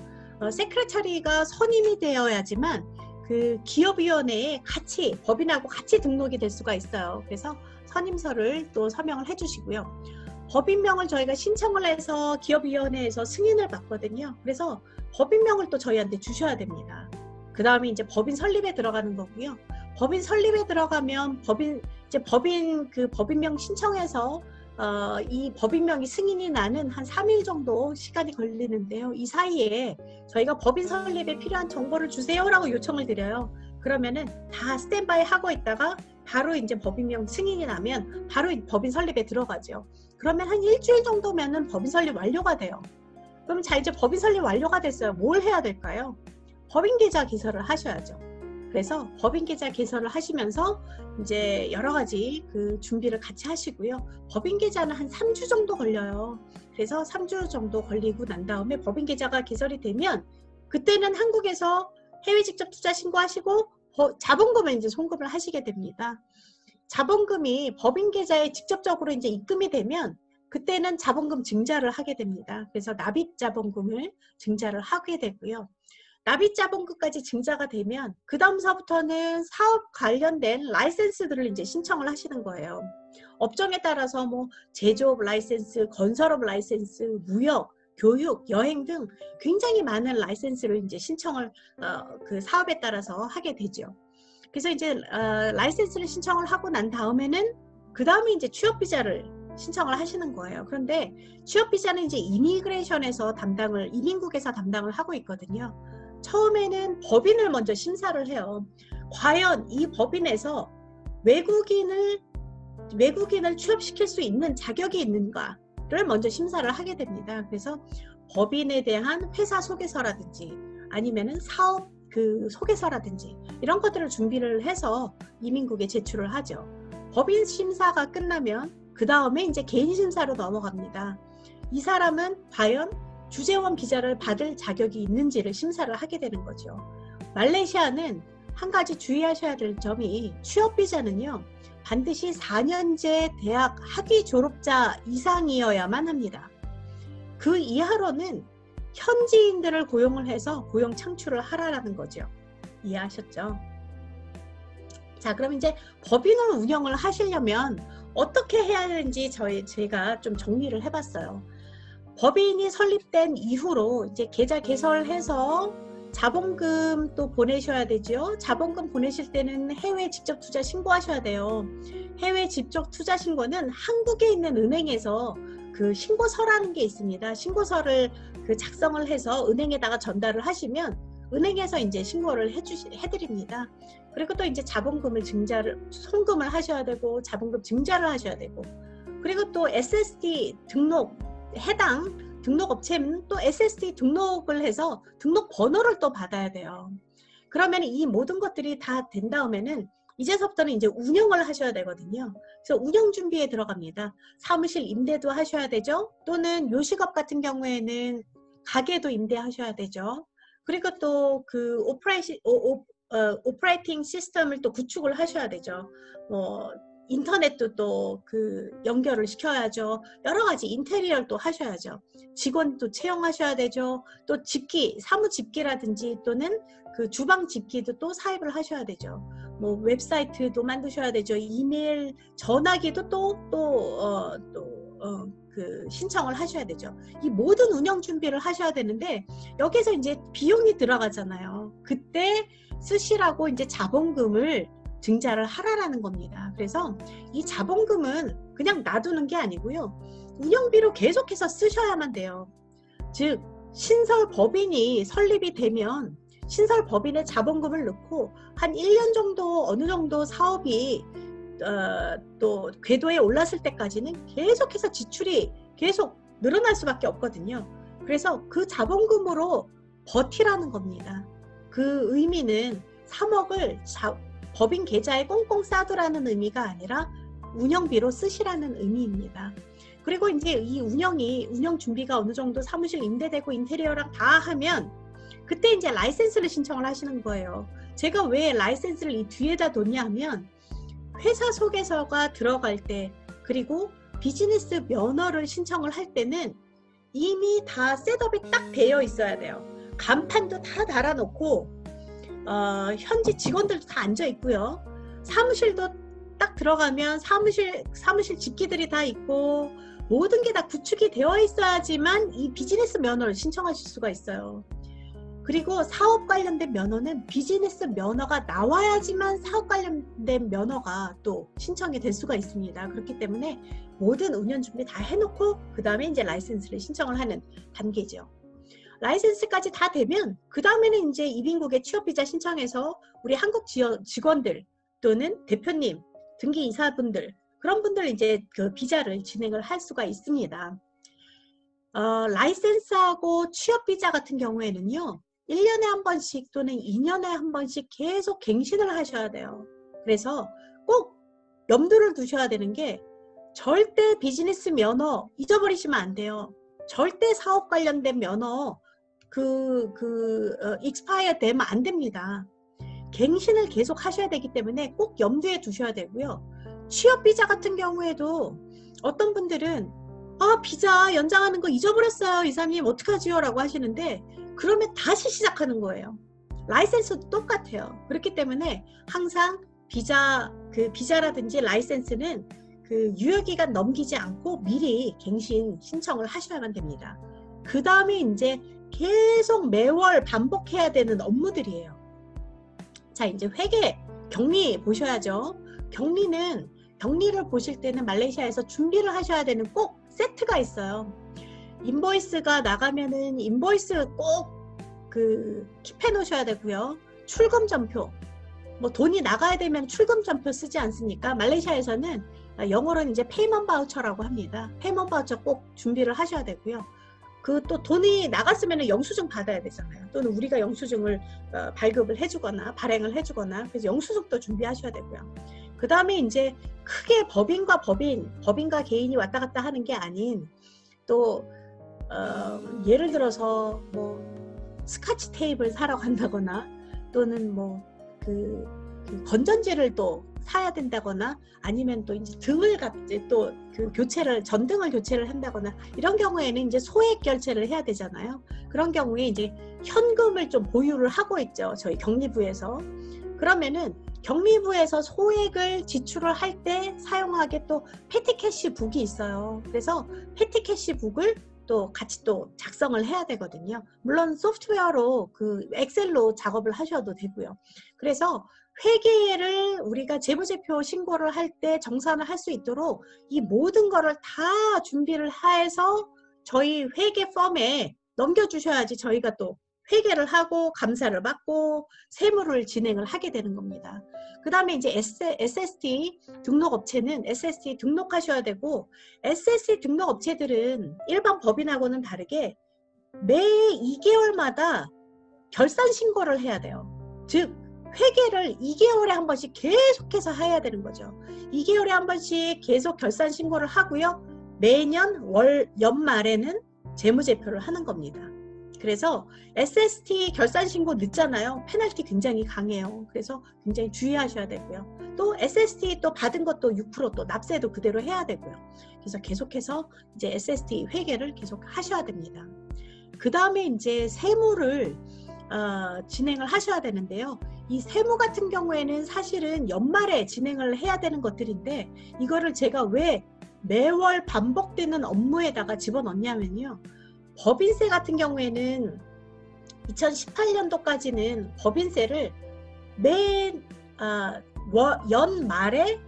세크레터리가 선임이 되어야지만 그 기업위원회에 같이 법인하고 같이 등록이 될 수가 있어요. 그래서 선임서를 또 서명을 해주시고요. 법인명을 저희가 신청을 해서 기업위원회에서 승인을 받거든요. 그래서 법인명을 또 저희한테 주셔야 됩니다. 그 다음에 이제 법인 설립에 들어가는 거고요. 법인 설립에 들어가면 법인명 신청해서 이 법인명이 승인이 나는 한 3일 정도 시간이 걸리는데요. 이 사이에 저희가 법인 설립에 필요한 정보를 주세요라고 요청을 드려요. 그러면은 다 스탠바이 하고 있다가 바로 이제 법인명 승인이 나면 바로 법인 설립에 들어가죠. 그러면 한 일주일 정도면은 법인 설립 완료가 돼요. 그럼 자, 이제 법인 설립 완료가 됐어요. 뭘 해야 될까요? 법인 계좌 개설을 하셔야죠. 그래서 법인 계좌 개설을 하시면서 이제 여러 가지 그 준비를 같이 하시고요. 법인 계좌는 한 3주 정도 걸려요. 그래서 3주 정도 걸리고 난 다음에 법인 계좌가 개설이 되면 그때는 한국에서 해외 직접 투자 신고하시고 자본금을 이제 송금을 하시게 됩니다. 자본금이 법인 계좌에 직접적으로 이제 입금이 되면 그때는 자본금 증자를 하게 됩니다. 그래서 납입 자본금을 증자를 하게 되고요. 납입 자본금까지 증자가 되면 그 다음서부터는 사업 관련된 라이센스들을 이제 신청을 하시는 거예요. 업종에 따라서 뭐 제조업 라이센스, 건설업 라이센스, 무역, 교육, 여행 등 굉장히 많은 라이센스를 이제 신청을 그 사업에 따라서 하게 되죠. 그래서 이제 라이센스를 신청을 하고 난 다음에는 그 다음에 이제 취업 비자를 신청을 하시는 거예요. 그런데 취업 비자는 이제 이미그레이션에서 이민국에서 담당을 하고 있거든요. 처음에는 법인을 먼저 심사를 해요. 과연 이 법인에서 외국인을 취업시킬 수 있는 자격이 있는가를 먼저 심사를 하게 됩니다. 그래서 법인에 대한 회사 소개서라든지 아니면은 사업 그 소개서라든지 이런 것들을 준비를 해서 이민국에 제출을 하죠. 법인 심사가 끝나면 그 다음에 이제 개인 심사로 넘어갑니다. 이 사람은 과연 주재원 비자를 받을 자격이 있는지를 심사를 하게 되는 거죠. 말레이시아는 한 가지 주의하셔야 될 점이 취업 비자는요, 반드시 4년제 대학 학위 졸업자 이상이어야만 합니다. 그 이하로는 현지인들을 고용을 해서 고용 창출을 하라는 거죠. 이해하셨죠? 자, 그럼 이제 법인을 운영을 하시려면 어떻게 해야 하는지 제가 좀 정리를 해봤어요. 법인이 설립된 이후로 이제 계좌 개설해서 자본금 또 보내셔야 되죠. 자본금 보내실 때는 해외 직접 투자 신고하셔야 돼요. 해외 직접 투자 신고는 한국에 있는 은행에서 그 신고서라는 게 있습니다. 신고서를 그 작성을 해서 은행에다가 전달을 하시면 은행에서 이제 신고를 해드립니다. 그리고 또 이제 자본금을 송금을 하셔야 되고 자본금 증자를 하셔야 되고, 그리고 또 SST 등록 해당 등록업체는 또 SST 등록을 해서 등록 번호를 또 받아야 돼요. 그러면 이 모든 것들이 다 된 다음에는 이제서부터는 이제 운영을 하셔야 되거든요. 그래서 운영 준비에 들어갑니다. 사무실 임대도 하셔야 되죠. 또는 요식업 같은 경우에는 가게도 임대하셔야 되죠. 그리고 또 그 오퍼레이팅 시스템을 또 구축을 하셔야 되죠. 인터넷도 또 그 연결을 시켜야죠. 여러 가지 인테리어를 또 하셔야죠. 직원도 채용하셔야 되죠. 또 집기, 사무 집기라든지 또는 그 주방 집기도 또 사입을 하셔야 되죠. 뭐 웹사이트도 만드셔야 되죠. 이메일, 전화기도 그 신청을 하셔야 되죠. 이 모든 운영 준비를 하셔야 되는데 여기서 이제 비용이 들어가잖아요. 그때 쓰시라고 이제 자본금을 증자를 하라라는 겁니다. 그래서 이 자본금은 그냥 놔두는 게 아니고요. 운영비로 계속해서 쓰셔야만 돼요. 즉 신설법인이 설립이 되면 신설법인에 자본금을 넣고 한 1년 정도 어느 정도 사업이 또 궤도에 올랐을 때까지는 계속해서 지출이 계속 늘어날 수밖에 없거든요. 그래서 그 자본금으로 버티라는 겁니다. 그 의미는 3억을 법인 계좌에 꽁꽁 싸두라는 의미가 아니라 운영비로 쓰시라는 의미입니다. 그리고 이제 이 운영 준비가 어느 정도 사무실 임대되고 인테리어랑 다 하면 그때 이제 라이센스를 신청을 하시는 거예요. 제가 왜 라이센스를 이 뒤에다 뒀냐 하면 회사 소개서가 들어갈 때 그리고 비즈니스 면허를 신청을 할 때는 이미 다 셋업이 딱 되어 있어야 돼요. 간판도 다 달아놓고 현지 직원들도 다 앉아 있고요. 사무실도 딱 들어가면 사무실 집기들이 다 있고 모든 게 다 구축이 되어 있어야지만 이 비즈니스 면허를 신청하실 수가 있어요. 그리고 사업 관련된 면허는 비즈니스 면허가 나와야지만 사업 관련된 면허가 또 신청이 될 수가 있습니다. 그렇기 때문에 모든 운영 준비 다 해놓고 그 다음에 이제 라이센스를 신청을 하는 단계죠. 라이센스까지 다 되면 그 다음에는 이제 이민국에 취업비자 신청해서 우리 한국 직원들 또는 대표님, 등기이사분들 그런 분들 이제 그 비자를 진행을 할 수가 있습니다. 라이센스하고 취업비자 같은 경우에는요. 1년에 한 번씩 또는 2년에 한 번씩 계속 갱신을 하셔야 돼요. 그래서 꼭 염두를 두셔야 되는 게 절대 비즈니스 면허 잊어버리시면 안 돼요. 절대 사업 관련된 면허 익스파이어 되면 안 됩니다. 갱신을 계속 하셔야 되기 때문에 꼭 염두에 두셔야 되고요. 취업비자 같은 경우에도 어떤 분들은 비자 연장하는 거 잊어버렸어요 이사님 어떡하지요 라고 하시는데 그러면 다시 시작하는 거예요. 라이센스도 똑같아요. 그렇기 때문에 항상 비자라든지 라이센스는 그 유효기간 넘기지 않고 미리 갱신 신청을 하셔야만 됩니다. 그 다음에 이제 계속 매월 반복해야 되는 업무들이에요. 자, 이제 회계, 격리 보셔야죠. 격리를 보실 때는 말레이시아에서 준비를 하셔야 되는 꼭 세트가 있어요. 인보이스가 나가면은 인보이스 꼭 킵해 놓으셔야 되고요. 출금전표, 뭐 돈이 나가야 되면 출금전표 쓰지 않습니까? 말레이시아에서는 영어로는 이제 페이먼트 바우처라고 합니다. 페이먼트 바우처 꼭 준비를 하셔야 되고요. 또 돈이 나갔으면 영수증 받아야 되잖아요. 또는 우리가 영수증을 발급을 해주거나 발행을 해주거나 그래서 영수증도 준비하셔야 되고요. 그 다음에 이제 크게 법인과 개인이 왔다 갔다 하는 게 아닌 또 예를 들어서 뭐 스카치 테이프를 사러 간다거나 또는 뭐 그 건전지를 또 사야 된다거나 아니면 또 이제 등을 또 그 전등을 교체를 한다거나 이런 경우에는 이제 소액 결제를 해야 되잖아요. 그런 경우에 이제 현금을 좀 보유를 하고 있죠. 저희 격리부에서. 그러면은 경미부에서 소액을 지출을 할 때 사용하게 또 패티캐시 북이 있어요. 그래서 패티캐시 북을 또 같이 또 작성을 해야 되거든요. 물론 소프트웨어로 그 엑셀로 작업을 하셔도 되고요. 그래서 회계를 우리가 재무제표 신고를 할 때 정산을 할 수 있도록 이 모든 거를 다 준비를 해서 저희 회계 펌에 넘겨주셔야지 저희가 또 회계를 하고 감사를 받고 세무를 진행을 하게 되는 겁니다. 그 다음에 이제 SST 등록업체는 SST 등록하셔야 되고, SST 등록업체들은 일반 법인하고는 다르게 매 2개월마다 결산 신고를 해야 돼요. 즉 회계를 2개월에 한 번씩 계속해서 해야 되는 거죠. 2개월에 한 번씩 계속 결산 신고를 하고요. 매년 연말에는 재무제표를 하는 겁니다. 그래서 SST 결산 신고 늦잖아요. 페널티 굉장히 강해요. 그래서 굉장히 주의하셔야 되고요. 또 SST 또 받은 것도 6% 또 납세도 그대로 해야 되고요. 그래서 계속해서 이제 SST 회계를 계속 하셔야 됩니다. 그 다음에 이제 세무를 진행을 하셔야 되는데요. 이 세무 같은 경우에는 사실은 연말에 진행을 해야 되는 것들인데, 이거를 제가 왜 매월 반복되는 업무에다가 집어넣냐면요. 법인세 같은 경우에는 2018년도까지는 법인세를 매 연말에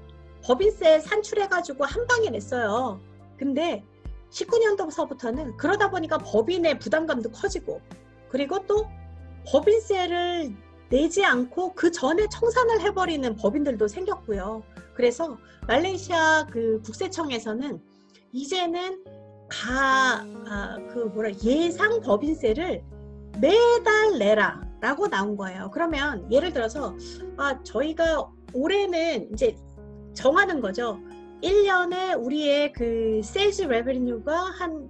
법인세 산출해가지고 한 방에 냈어요. 근데 19년도서부터는 그러다 보니까 법인의 부담감도 커지고, 그리고 또 법인세를 내지 않고 그 전에 청산을 해버리는 법인들도 생겼고요. 그래서 말레이시아 그 국세청에서는 이제는 예상 법인세를 매달 내라 라고 나온 거예요. 그러면 예를 들어서 저희가 올해는 이제 정하는 거죠. 1년에 우리의 그 세일즈 레베뉴가 한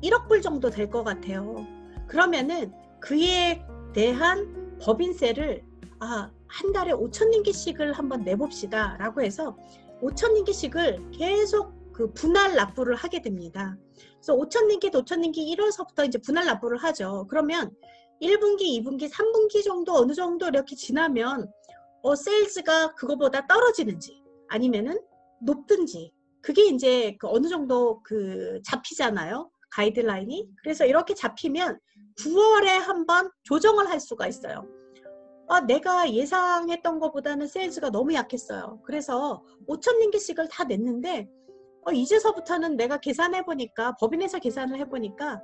1억 불 정도 될 것 같아요. 그러면은 그에 대한 법인세를 한 달에 5,000링기씩을 한번 내봅시다 라고 해서 5,000링기씩을 계속 그 분할 납부를 하게 됩니다. 그래서 5,000링기, 5,000링기 1월서부터 이제 분할 납부를 하죠. 그러면 1분기, 2분기, 3분기 정도 어느 정도 이렇게 지나면 세일즈가 그거보다 떨어지는지 아니면은 높든지, 그게 이제 그 어느 정도 그 잡히잖아요. 가이드라인이. 그래서 이렇게 잡히면 9월에 한번 조정을 할 수가 있어요. 내가 예상했던 것보다는 세일즈가 너무 약했어요. 그래서 5,000링기씩을 다 냈는데 이제서부터는 내가 계산해보니까, 법인에서 계산을 해보니까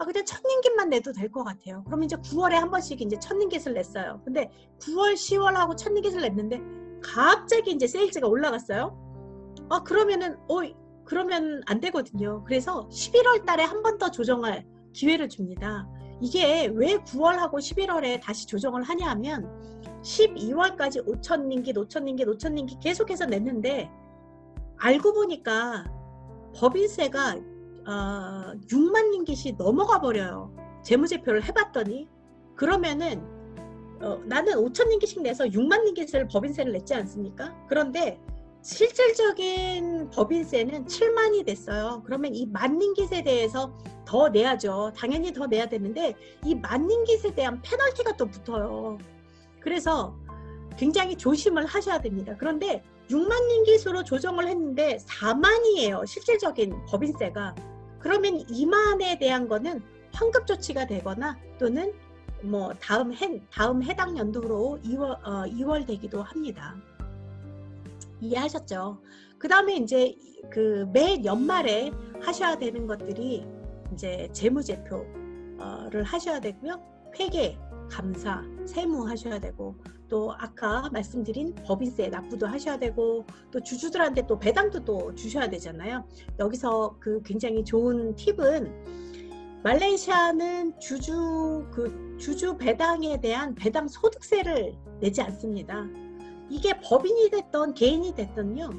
그냥 1,000링깃만 내도 될 것 같아요. 그럼 이제 9월에 한 번씩 이제 1,000링깃을 냈어요. 근데 9월, 10월하고 1,000링깃을 냈는데 갑자기 이제 세일즈가 올라갔어요. 그러면 안 되거든요. 그래서 11월 달에 한 번 더 조정할 기회를 줍니다. 이게 왜 9월하고 11월에 다시 조정을 하냐 하면 12월까지 5,000링깃, 5,000링깃, 5,000링깃 계속해서 냈는데 알고 보니까 법인세가 6만 링깃이 넘어가 버려요. 재무제표를 해봤더니. 그러면은 나는 5,000링깃씩 내서 6만 링깃을 법인세를 냈지 않습니까? 그런데 실질적인 법인세는 7만이 됐어요. 그러면 이 만링깃에 대해서 더 내야죠. 당연히 더 내야 되는데 이 만링깃에 대한 페널티가 또 붙어요. 그래서 굉장히 조심을 하셔야 됩니다. 그런데 6만 링깃으로 조정을 했는데 4만이에요. 실질적인 법인세가. 그러면 2만에 대한 거는 환급 조치가 되거나 또는 다음 해당 연도로 2월 되기도 합니다. 이해하셨죠? 그 다음에 이제 그 매 연말에 하셔야 되는 것들이 이제 재무제표를 하셔야 되고요. 회계, 감사, 세무 하셔야 되고, 또 아까 말씀드린 법인세 납부도 하셔야 되고, 또 주주들한테 또 배당도 또 주셔야 되잖아요. 여기서 그 굉장히 좋은 팁은 말레이시아는 주주 배당에 대한 배당 소득세를 내지 않습니다. 이게 법인이 됐던 개인이 됐던요,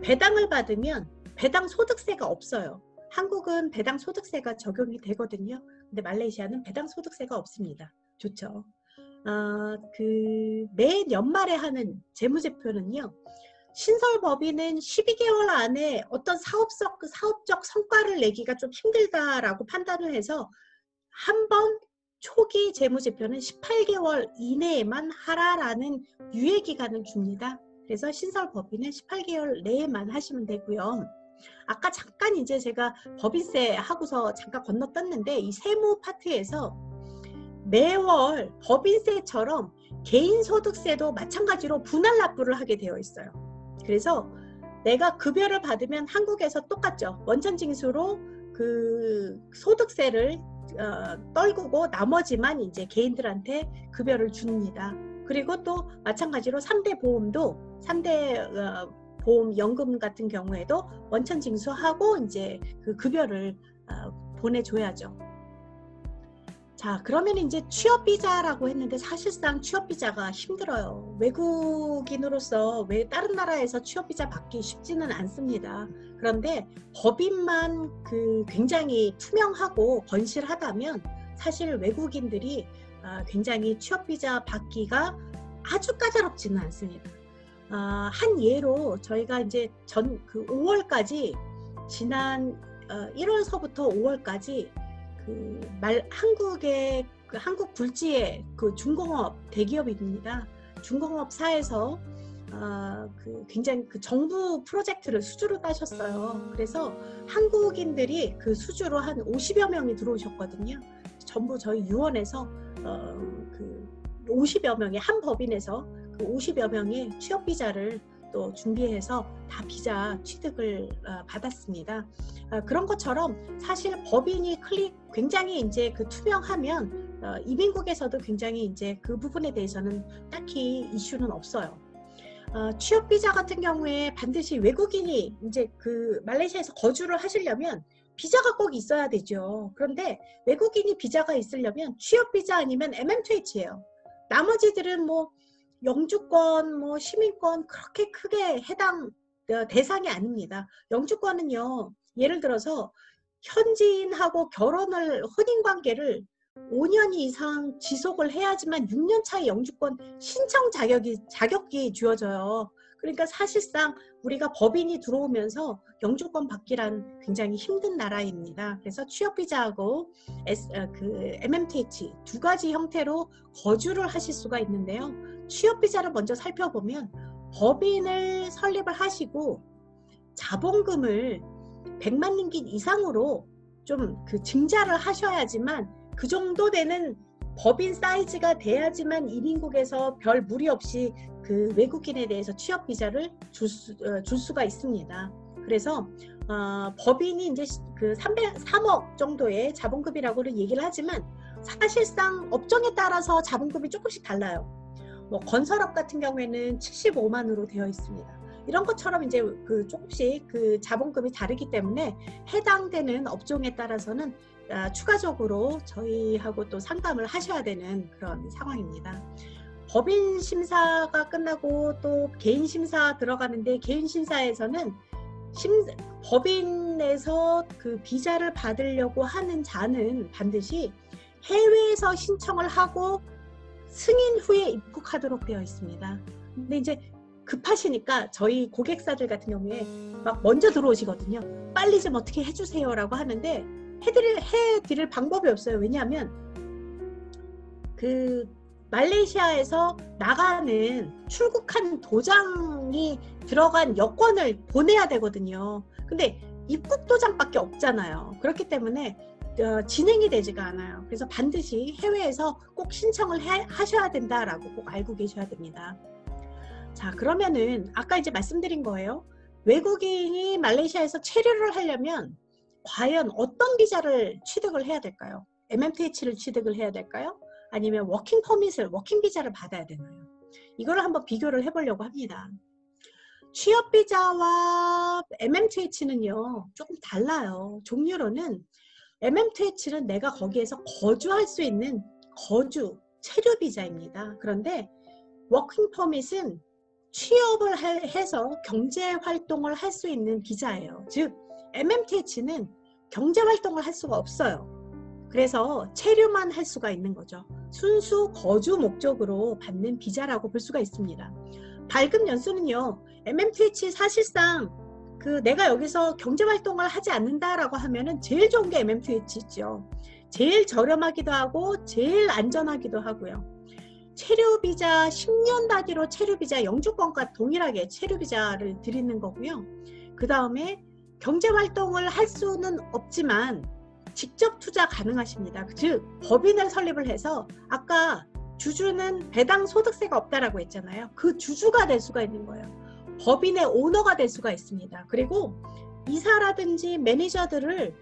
배당을 받으면 배당 소득세가 없어요. 한국은 배당 소득세가 적용이 되거든요. 근데 말레이시아는 배당 소득세가 없습니다. 좋죠. 매 연말에 하는 재무제표는요, 신설법인은 12개월 안에 어떤 사업적 성과를 내기가 좀 힘들다라고 판단을 해서 한번 초기 재무제표는 18개월 이내에만 하라라는 유예 기간을 줍니다. 그래서 신설법인은 18개월 내에만 하시면 되고요. 아까 잠깐 이제 제가 법인세 하고서 잠깐 건너떴는데 이 세무 파트에서 매월 법인세처럼 개인소득세도 마찬가지로 분할 납부를 하게 되어 있어요. 그래서 내가 급여를 받으면 한국에서 똑같죠. 원천징수로 그 소득세를 떨구고 나머지만 이제 개인들한테 급여를 줍니다. 그리고 또 마찬가지로 3대 보험도 3대 보험 연금 같은 경우에도 원천 징수하고 이제 그 급여를 보내줘야죠. 자, 그러면 이제 취업비자라고 했는데 사실상 취업비자가 힘들어요. 외국인으로서 왜 다른 나라에서 취업비자 받기 쉽지는 않습니다. 그런데 법인만 그 굉장히 투명하고 건실하다면 사실 외국인들이 굉장히 취업비자 받기가 아주 까다롭지는 않습니다. 한 예로 저희가 이제 그 5월까지 지난 1월서부터 5월까지 한국의 한국 굴지의 그 중공업 대기업입니다. 중공업사에서 굉장히 그 정부 프로젝트를 수주로 따셨어요. 그래서 한국인들이 그 수주로 한 50여 명이 들어오셨거든요. 전부 저희 유원에서 그 50여 명의 한 법인에서 그 50여 명의 취업 비자를 또 준비해서 다 비자 취득을 받았습니다. 그런 것처럼 사실 법인이 굉장히 이제 그 투명하면 이민국에서도 굉장히 이제 그 부분에 대해서는 딱히 이슈는 없어요. 취업 비자 같은 경우에 반드시 외국인이 이제 그 말레이시아에서 거주를 하시려면 비자가 꼭 있어야 되죠. 그런데 외국인이 비자가 있으려면 취업 비자 아니면 MM2H예요. 나머지들은 뭐 영주권, 뭐 시민권 그렇게 크게 해당 대상이 아닙니다. 영주권은요, 예를 들어서 현지인하고 혼인관계를 5년 이상 지속을 해야지만 6년 차의 영주권 신청 자격이 주어져요. 그러니까 사실상 우리가 법인이 들어오면서 영주권 받기란 굉장히 힘든 나라입니다. 그래서 취업비자하고 그 MMTH 두 가지 형태로 거주를 하실 수가 있는데요. 취업비자를 먼저 살펴보면 법인을 설립을 하시고 자본금을 100만 링깃 이상으로 좀 그 증자를 하셔야지만 그 정도 되는 법인 사이즈가 돼야지만 이민국에서 별 무리 없이 그 외국인에 대해서 취업 비자를 줄 수가 있습니다. 그래서 법인이 이제 그 3억 정도의 자본금이라고는 얘기를 하지만 사실상 업종에 따라서 자본금이 조금씩 달라요. 뭐 건설업 같은 경우에는 75만으로 되어 있습니다. 이런 것처럼 이제 그 조금씩 그 자본금이 다르기 때문에 해당되는 업종에 따라서는 추가적으로 저희하고 또 상담을 하셔야 되는 그런 상황입니다. 법인 심사가 끝나고 또 개인 심사 들어가는데 개인 심사에서는 법인에서 그 비자를 받으려고 하는 자는 반드시 해외에서 신청을 하고 승인 후에 입국하도록 되어 있습니다. 근데 이제 급하시니까 저희 고객사들 같은 경우에 막 먼저 들어오시거든요. 빨리 좀 어떻게 해주세요라고 하는데 해드릴 방법이 없어요. 왜냐하면 그 말레이시아에서 나가는 출국한 도장이 들어간 여권을 보내야 되거든요. 근데 입국 도장밖에 없잖아요. 그렇기 때문에 진행이 되지가 않아요. 그래서 반드시 해외에서 꼭 신청을 하셔야 된다라고 꼭 알고 계셔야 됩니다. 자, 그러면은 아까 이제 말씀드린 거예요. 외국인이 말레이시아에서 체류를 하려면 과연 어떤 비자를 취득을 해야 될까요? MMTH를 취득을 해야 될까요? 아니면 워킹 비자를 받아야 되나요? 이거를 한번 비교를 해보려고 합니다. 취업 비자와 MMTH는요, 조금 달라요. 종류로는 MMTH는 내가 거기에서 거주할 수 있는 체류 비자입니다. 그런데 워킹 퍼밋은 취업을 해서 경제 활동을 할 수 있는 비자예요. 즉 MMTH는 경제 활동을 할 수가 없어요. 그래서 체류만 할 수가 있는 거죠. 순수 거주 목적으로 받는 비자라고 볼 수가 있습니다. 발급 연수는요, MMTH 사실상 그 내가 여기서 경제 활동을 하지 않는다라고 하면은 제일 좋은 게 MMTH죠. 제일 저렴하기도 하고 제일 안전하기도 하고요. 체류비자 10년 단위로 체류비자 영주권과 동일하게 체류비자를 드리는 거고요. 그 다음에 경제활동을 할 수는 없지만 직접 투자 가능하십니다. 즉 법인을 설립을 해서 아까 주주는 배당 소득세가 없다라고 했잖아요. 그 주주가 될 수가 있는 거예요. 법인의 오너가 될 수가 있습니다. 그리고 이사라든지 매니저들을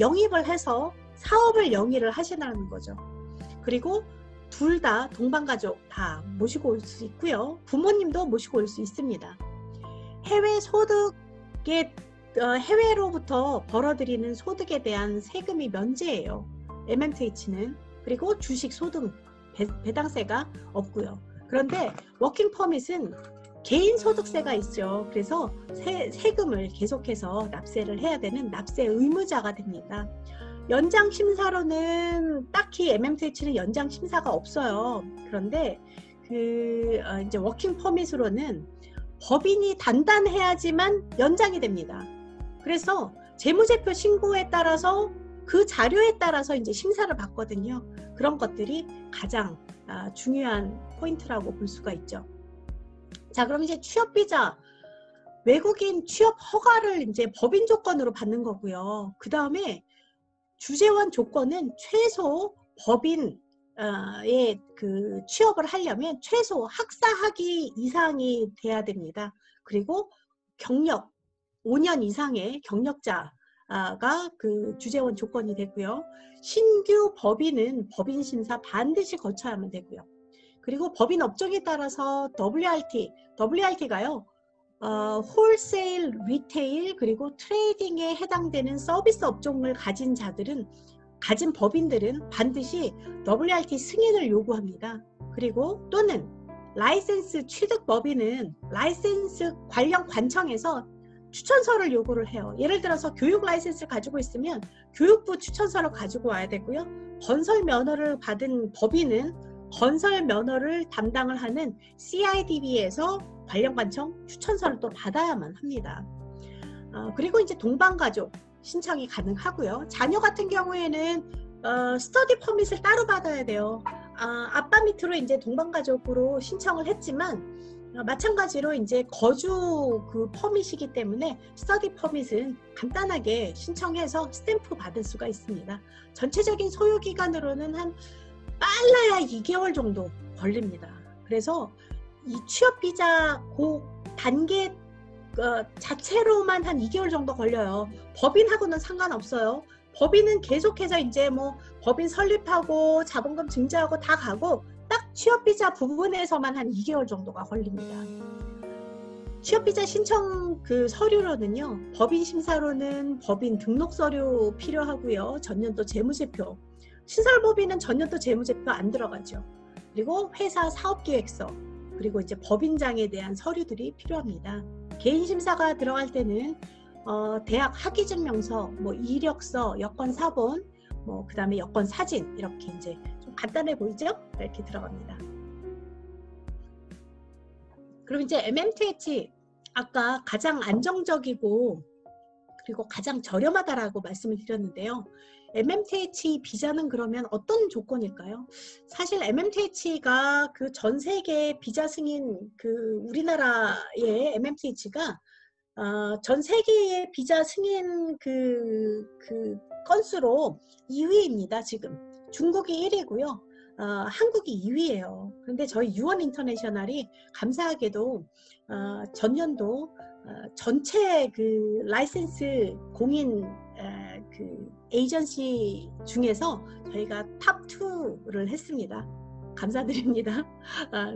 영입을 해서 사업을 영위를 하시라는 거죠. 그리고 둘 다 동반가족 다 모시고 올 수 있고요. 부모님도 모시고 올 수 있습니다. 해외 소득에 해외로부터 벌어들이는 소득에 대한 세금이 면제예요. MMTH는. 그리고 주식 소득 배당세가 없고요. 그런데 워킹 퍼밋은 개인 소득세가 있죠. 그래서 세금을 계속해서 납세를 해야 되는 납세 의무자가 됩니다. 연장 심사로는 딱히 MMTH는 연장 심사가 없어요. 그런데 이제 워킹 퍼밋으로는 법인이 단단해야지만 연장이 됩니다. 그래서 재무제표 신고에 따라서 그 자료에 따라서 이제 심사를 받거든요. 그런 것들이 가장 중요한 포인트라고 볼 수가 있죠. 자, 그럼 이제 취업비자, 외국인 취업 허가를 이제 법인 조건으로 받는 거고요. 그 다음에 주재원 조건은 최소 법인의 그 취업을 하려면 최소 학사학위 이상이 돼야 됩니다. 그리고 경력 5년 이상의 경력자가 그 주재원 조건이 되고요. 신규 법인은 법인 심사 반드시 거쳐야만 되고요. 그리고 법인 업종에 따라서 WRT가요. 홀세일, 리테일, 그리고 트레이딩에 해당되는 서비스 업종을 가진 법인들은 반드시 WRT 승인을 요구합니다. 그리고 또는 라이센스 취득 법인은 라이센스 관련 관청에서 추천서를 요구를 해요. 예를 들어서 교육 라이센스를 가지고 있으면 교육부 추천서를 가지고 와야 되고요. 건설 면허를 받은 법인은 건설 면허를 담당을 하는 CIDB에서 관련 관청 추천서를 또 받아야만 합니다. 그리고 이제 동반가족 신청이 가능하고요. 자녀 같은 경우에는 스터디 퍼밋을 따로 받아야 돼요. 아빠 밑으로 이제 동반가족으로 신청을 했지만 마찬가지로 이제 거주 그 퍼밋이기 때문에 스터디 퍼밋은 간단하게 신청해서 스탬프 받을 수가 있습니다. 전체적인 소요 기간으로는 한 빨라야 2개월 정도 걸립니다. 그래서 이 취업비자 그 단계 자체로만 한 2개월 정도 걸려요. 법인하고는 상관없어요. 법인은 계속해서 이제 법인 설립하고 자본금 증자하고 다 가고 딱 취업비자 부분에서만 한 2개월 정도가 걸립니다. 취업비자 신청 그 서류로는요. 법인 심사로는 법인 등록 서류 필요하고요. 전년도 재무제표. 신설법인은 전년도 재무제표 안 들어가죠. 그리고 회사 사업계획서, 그리고 이제 법인장에 대한 서류들이 필요합니다. 개인 심사가 들어갈 때는 대학 학위증명서, 이력서, 여권 사본, 그 다음에 여권 사진 이렇게 이제 좀 간단해 보이죠? 이렇게 들어갑니다. 그럼 이제 MMTH 아까 가장 안정적이고 그리고 가장 저렴하다라고 말씀을 드렸는데요. MMTH 비자는 그러면 어떤 조건일까요? 사실 MMTH가 그 전 세계 비자 승인 그 우리나라의 MMTH가 전 세계의 비자 승인 그 건수로 2위입니다. 지금 중국이 1위고요. 한국이 2위예요. 그런데 저희 유원 인터내셔널이 감사하게도 전년도 전체 그 라이센스 공인 그 에이전시 중에서 저희가 탑 2를 했습니다. 감사드립니다.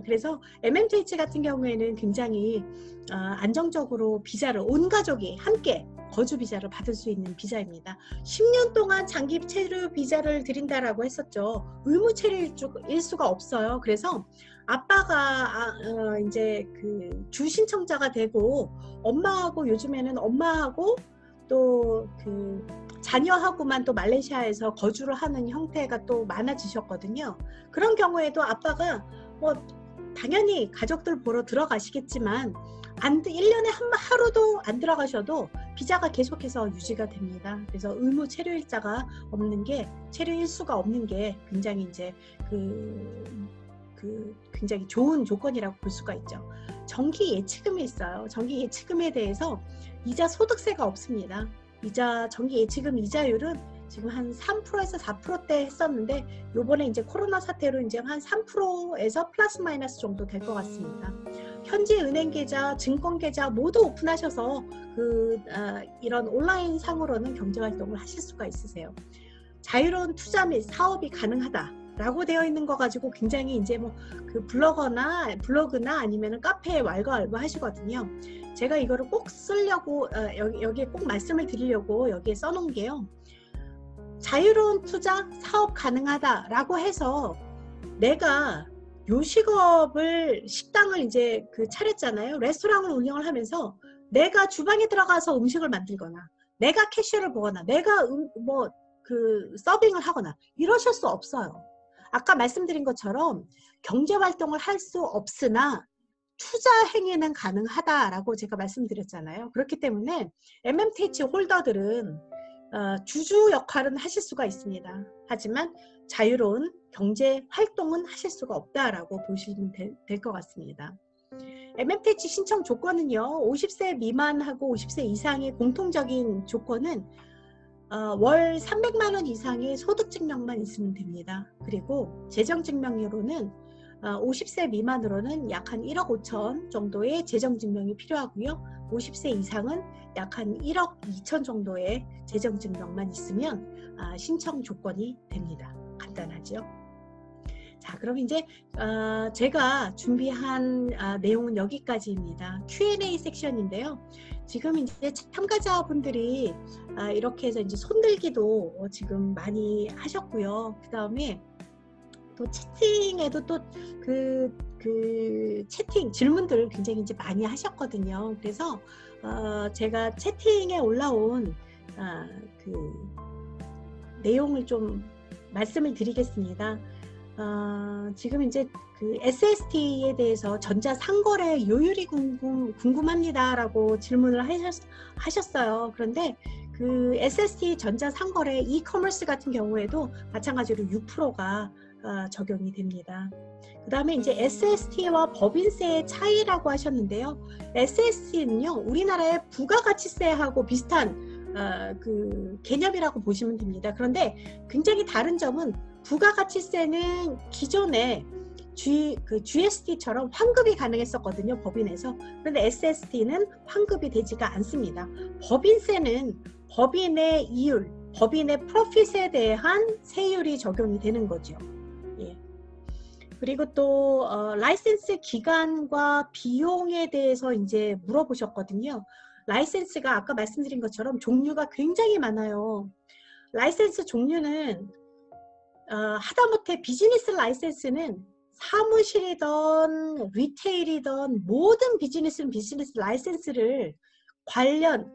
그래서 MMTH 같은 경우에는 굉장히 안정적으로 비자를 온 가족이 함께 거주 비자를 받을 수 있는 비자입니다. 10년 동안 장기 체류 비자를 드린다라고 했었죠. 의무 체류일 수가 없어요. 그래서 아빠가 이제 그 주 신청자가 되고 엄마하고 요즘에는 엄마하고 또 그 자녀하고만 또 말레이시아에서 거주를 하는 형태가 또 많아지셨거든요. 그런 경우에도 아빠가 당연히 가족들 보러 들어가시겠지만 1년에 하루도 안 들어가셔도 비자가 계속해서 유지가 됩니다. 그래서 의무 체류 일자가 없는 게, 체류 일수가 없는 게 굉장히 이제 굉장히 좋은 조건이라고 볼 수가 있죠. 정기 예치금이 있어요. 정기 예치금에 대해서 이자 소득세가 없습니다. 정기 예치금 이자율은 지금 한 3%에서 4%대 했었는데, 요번에 이제 코로나 사태로 이제 한 3%에서 플러스 마이너스 정도 될 것 같습니다. 현지 은행 계좌, 증권 계좌 모두 오픈하셔서 이런 온라인 상으로는 경제 활동을 하실 수가 있으세요. 자유로운 투자 및 사업이 가능하다라고 되어 있는 거 가지고 굉장히 이제 뭐 그 블로그나 아니면은 카페에 왈가왈부 하시거든요. 제가 이거를 꼭 쓰려고 여기에 꼭 말씀을 드리려고 여기에 써놓은 게요. 자유로운 투자, 사업 가능하다라고 해서 내가 요식업을, 식당을 이제 차렸잖아요. 레스토랑을 운영을 하면서 내가 주방에 들어가서 음식을 만들거나, 내가 캐셔를 보거나, 내가 서빙을 하거나 이러실 수 없어요. 아까 말씀드린 것처럼 경제 활동을 할 수 없으나 투자 행위는 가능하다라고 제가 말씀드렸잖아요. 그렇기 때문에 MMTH 홀더들은 주주 역할은 하실 수가 있습니다. 하지만 자유로운 경제 활동은 하실 수가 없다라고 보시면 될 것 같습니다. MMTH 신청 조건은요, 50세 미만하고 50세 이상의 공통적인 조건은 월 300만 원 이상의 소득 증명만 있으면 됩니다. 그리고 재정 증명으로는 50세 미만으로는 약 한 1억 5천 정도의 재정 증명이 필요하고요. 50세 이상은 약 한 1억 2천 정도의 재정 증명만 있으면 신청 조건이 됩니다. 간단하죠? 자, 그럼 이제 제가 준비한 내용은 여기까지입니다. Q&A 섹션인데요. 지금 이제 참가자분들이 이렇게 해서 이제 손들기도 지금 많이 하셨고요. 그 다음에 또 채팅에도 또 채팅 질문들을 굉장히 이제 많이 하셨거든요. 그래서 제가 채팅에 올라온 내용을 좀 말씀을 드리겠습니다. 지금 이제 SST에 대해서 전자상거래 요율이 궁금합니다라고 질문을 하셨어요. 그런데 SST 전자상거래 이커머스 같은 경우에도 마찬가지로 6%가 적용이 됩니다. 그 다음에 이제 SST와 법인세의 차이라고 하셨는데요. SST는요, 우리나라의 부가가치세하고 비슷한 개념이라고 보시면 됩니다. 그런데 굉장히 다른 점은 부가가치세는 기존에 GST처럼 환급이 가능했었거든요, 법인에서. 그런데 SST는 환급이 되지가 않습니다. 법인세는 법인의 이율, 법인의 프로핏에 대한 세율이 적용이 되는 거죠. 예. 그리고 또 라이센스 기간과 비용에 대해서 이제 물어보셨거든요. 라이센스가 아까 말씀드린 것처럼 종류가 굉장히 많아요. 라이센스 종류는 하다못해 비즈니스 라이센스는 사무실이든 리테일이든 모든 비즈니스 라이센스를 관련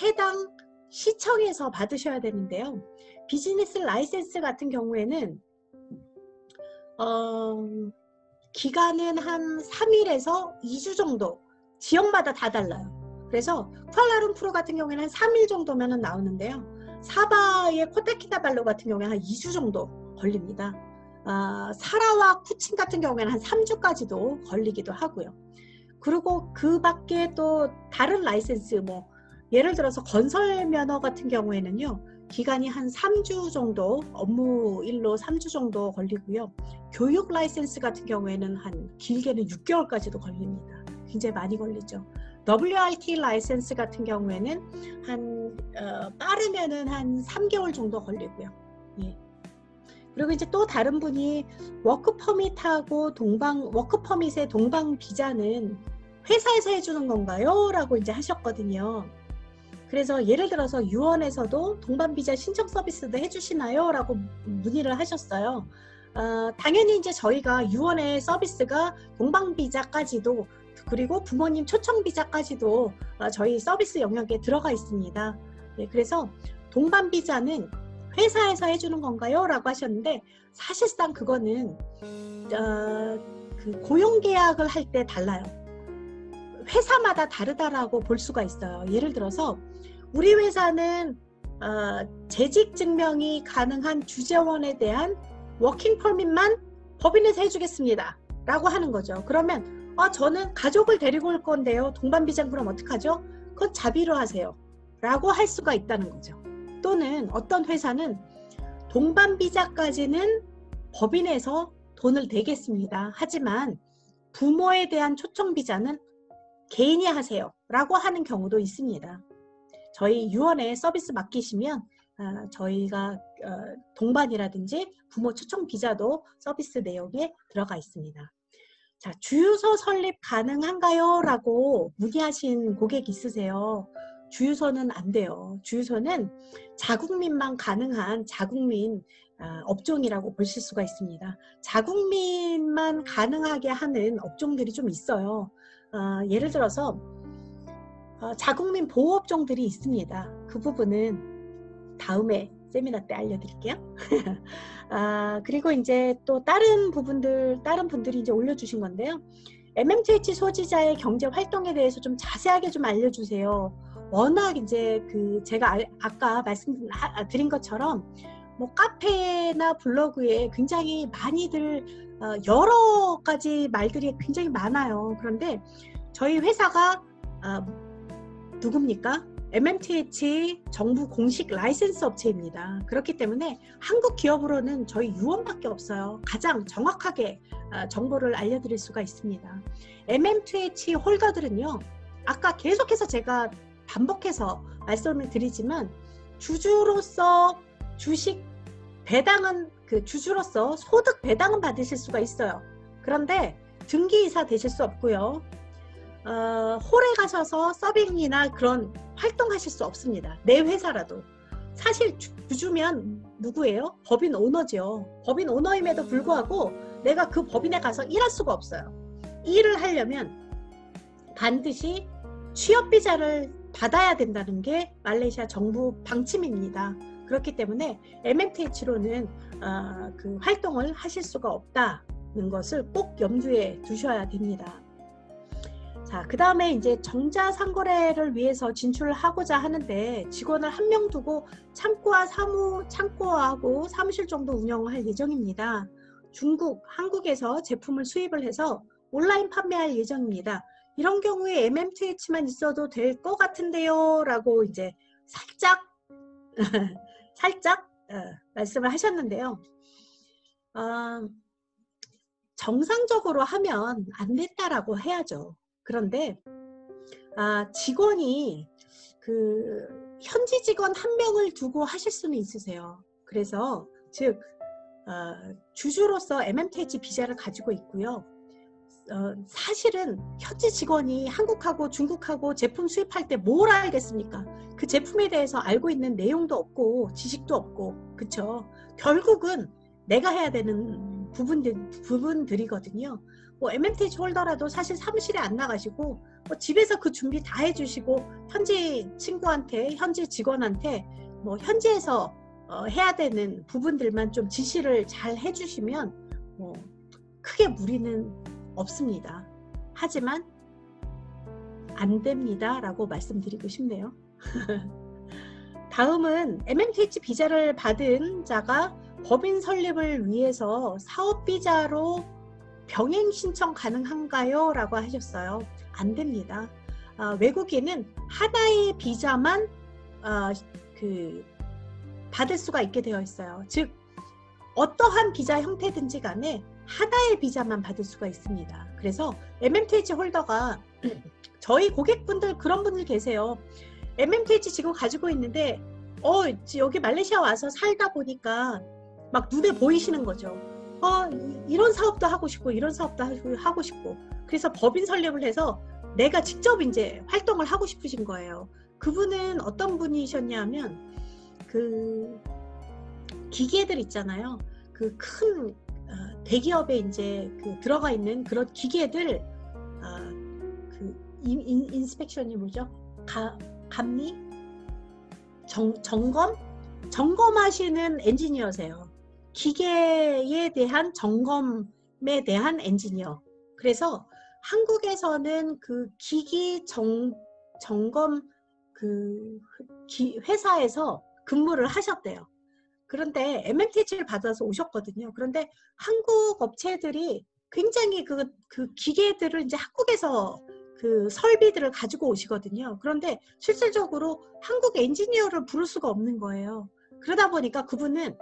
해당 시청에서 받으셔야 되는데요. 비즈니스 라이센스 같은 경우에는 기간은 한 3일에서 2주 정도, 지역마다 다 달라요. 그래서 쿠알라룸푸르 같은 경우에는 한 3일 정도면 나오는데요. 사바의 코타키나발루 같은 경우에는 한 2주 정도 걸립니다. 사라와 쿠친 같은 경우에는 한 3주까지도 걸리기도 하고요. 그리고 그 밖에 또 다른 라이센스, 예를 들어서 건설 면허 같은 경우에는요, 기간이 한 3주 정도, 업무 일로 3주 정도 걸리고요. 교육 라이센스 같은 경우에는 한 길게는 6개월까지도 걸립니다. 굉장히 많이 걸리죠. WRT 라이센스 같은 경우에는 빠르면은 한 3개월 정도 걸리고요. 예. 그리고 이제 또 다른 분이 워크퍼밋하고 워크퍼밋의 동방 비자는 회사에서 해주는 건가요? 라고 이제 하셨거든요. 그래서 예를 들어서 유언에서도 동반비자 신청 서비스도 해주시나요? 라고 문의를 하셨어요. 당연히 이제 저희가 유언의 서비스가 동방비자까지도, 그리고 부모님 초청비자까지도 저희 서비스 영역에 들어가 있습니다. 네, 그래서 동반비자는 회사에서 해주는 건가요? 라고 하셨는데, 사실상 그거는 고용계약을 할 때 달라요. 회사마다 다르다라고 볼 수가 있어요. 예를 들어서 우리 회사는 재직 증명이 가능한 주재원에 대한 워킹 퍼밋만 법인에서 해주겠습니다 라고 하는 거죠. 그러면 저는 가족을 데리고 올 건데요, 동반 비자는 그럼 어떡하죠? 그건 자비로 하세요 라고 할 수가 있다는 거죠. 또는 어떤 회사는 동반 비자까지는 법인에서 돈을 내겠습니다. 하지만 부모에 대한 초청 비자는 개인이 하세요 라고 하는 경우도 있습니다. 저희 유언에 서비스 맡기시면 저희가 동반이라든지 부모 초청 비자도 서비스 내역에 들어가 있습니다. 자, 주유소 설립 가능한가요? 라고 문의하신 고객 있으세요. 주유소는 안 돼요. 주유소는 자국민만 가능한 자국민 업종이라고 보실 수가 있습니다. 자국민만 가능하게 하는 업종들이 좀 있어요. 예를 들어서 자국민 보호업종들이 있습니다. 그 부분은 다음에 세미나 때 알려드릴게요. 그리고 이제 또 다른 분들이 이제 올려주신 건데요. MMTH 소지자의 경제 활동에 대해서 좀 자세하게 좀 알려주세요. 워낙 이제 제가 아까 말씀드린 것처럼 뭐 카페나 블로그에 굉장히 많이들 여러 가지 말들이 굉장히 많아요. 그런데 저희 회사가 누굽니까? MMTH 정부 공식 라이센스 업체입니다. 그렇기 때문에 한국 기업으로는 저희 유언밖에 없어요. 가장 정확하게 정보를 알려드릴 수가 있습니다. MMTH 홀더들은요, 아까 계속해서 제가 반복해서 말씀을 드리지만 주주로서 주식 배당은 주주로서 소득 배당은 받으실 수가 있어요. 그런데 등기이사 되실 수 없고요. 홀에 가셔서 서빙이나 그런 활동하실 수 없습니다. 내 회사라도. 사실 주주면 누구예요? 법인 오너죠. 법인 오너임에도 불구하고 내가 그 법인에 가서 일할 수가 없어요. 일을 하려면 반드시 취업비자를 받아야 된다는 게 말레이시아 정부 방침입니다. 그렇기 때문에 MMTH로는 그 활동을 하실 수가 없다는 것을 꼭 염두에 두셔야 됩니다. 자, 그 다음에 이제 정자상거래를 위해서 진출을 하고자 하는데 직원을 한 명 두고 창고하고 사무실 정도 운영할 예정입니다. 한국에서 제품을 수입을 해서 온라인 판매할 예정입니다. 이런 경우에 MMTH만 있어도 될 것 같은데요 라고 이제 살짝 말씀을 하셨는데요. 정상적으로 하면 안 된다라고 해야죠. 그런데 직원이 현지 직원 한 명을 두고 하실 수는 있으세요. 그래서 즉 주주로서 MMTH 비자를 가지고 있고요. 사실은 현지 직원이 한국하고 중국하고 제품 수입할 때 뭘 알겠습니까? 그 제품에 대해서 알고 있는 내용도 없고 지식도 없고, 그쵸? 결국은 내가 해야 되는 부분들이거든요. 뭐 MMTH 홀더라도 사실 사무실에 안 나가시고 뭐 집에서 그 준비 다 해주시고 현지 친구한테, 현지 직원한테 뭐 현지에서 해야 되는 부분들만 좀 지시를 잘 해주시면 뭐 크게 무리는 없습니다. 하지만 안 됩니다 라고 말씀드리고 싶네요. 다음은 MMTH 비자를 받은 자가 법인 설립을 위해서 사업비자로 병행 신청 가능한가요? 라고 하셨어요. 안 됩니다. 외국인은 하나의 비자만 받을 수가 있게 되어 있어요. 즉 어떠한 비자 형태든지 간에 하나의 비자만 받을 수가 있습니다. 그래서 MMTH 홀더가 저희 고객분들 그런 분들 계세요. MMTH 지금 가지고 있는데 여기 말레이시아 와서 살다 보니까 막 눈에 보이시는 거죠. 이런 사업도 하고 싶고 이런 사업도 하고 싶고, 그래서 법인 설립을 해서 내가 직접 이제 활동을 하고 싶으신 거예요. 그분은 어떤 분이셨냐면 기계들 있잖아요. 그 큰 대기업에 이제 들어가 있는 그런 기계들 인스펙션이 뭐죠? 감리? 점검하시는 엔지니어세요. 기계에 대한 점검에 대한 엔지니어. 그래서 한국에서는 그 기기 점검 회사에서 근무를 하셨대요. 그런데 MMTH를 받아서 오셨거든요. 그런데 한국 업체들이 굉장히 그 기계들을 이제 한국에서 그 설비들을 가지고 오시거든요. 그런데 실질적으로 한국 엔지니어를 부를 수가 없는 거예요. 그러다 보니까 그분은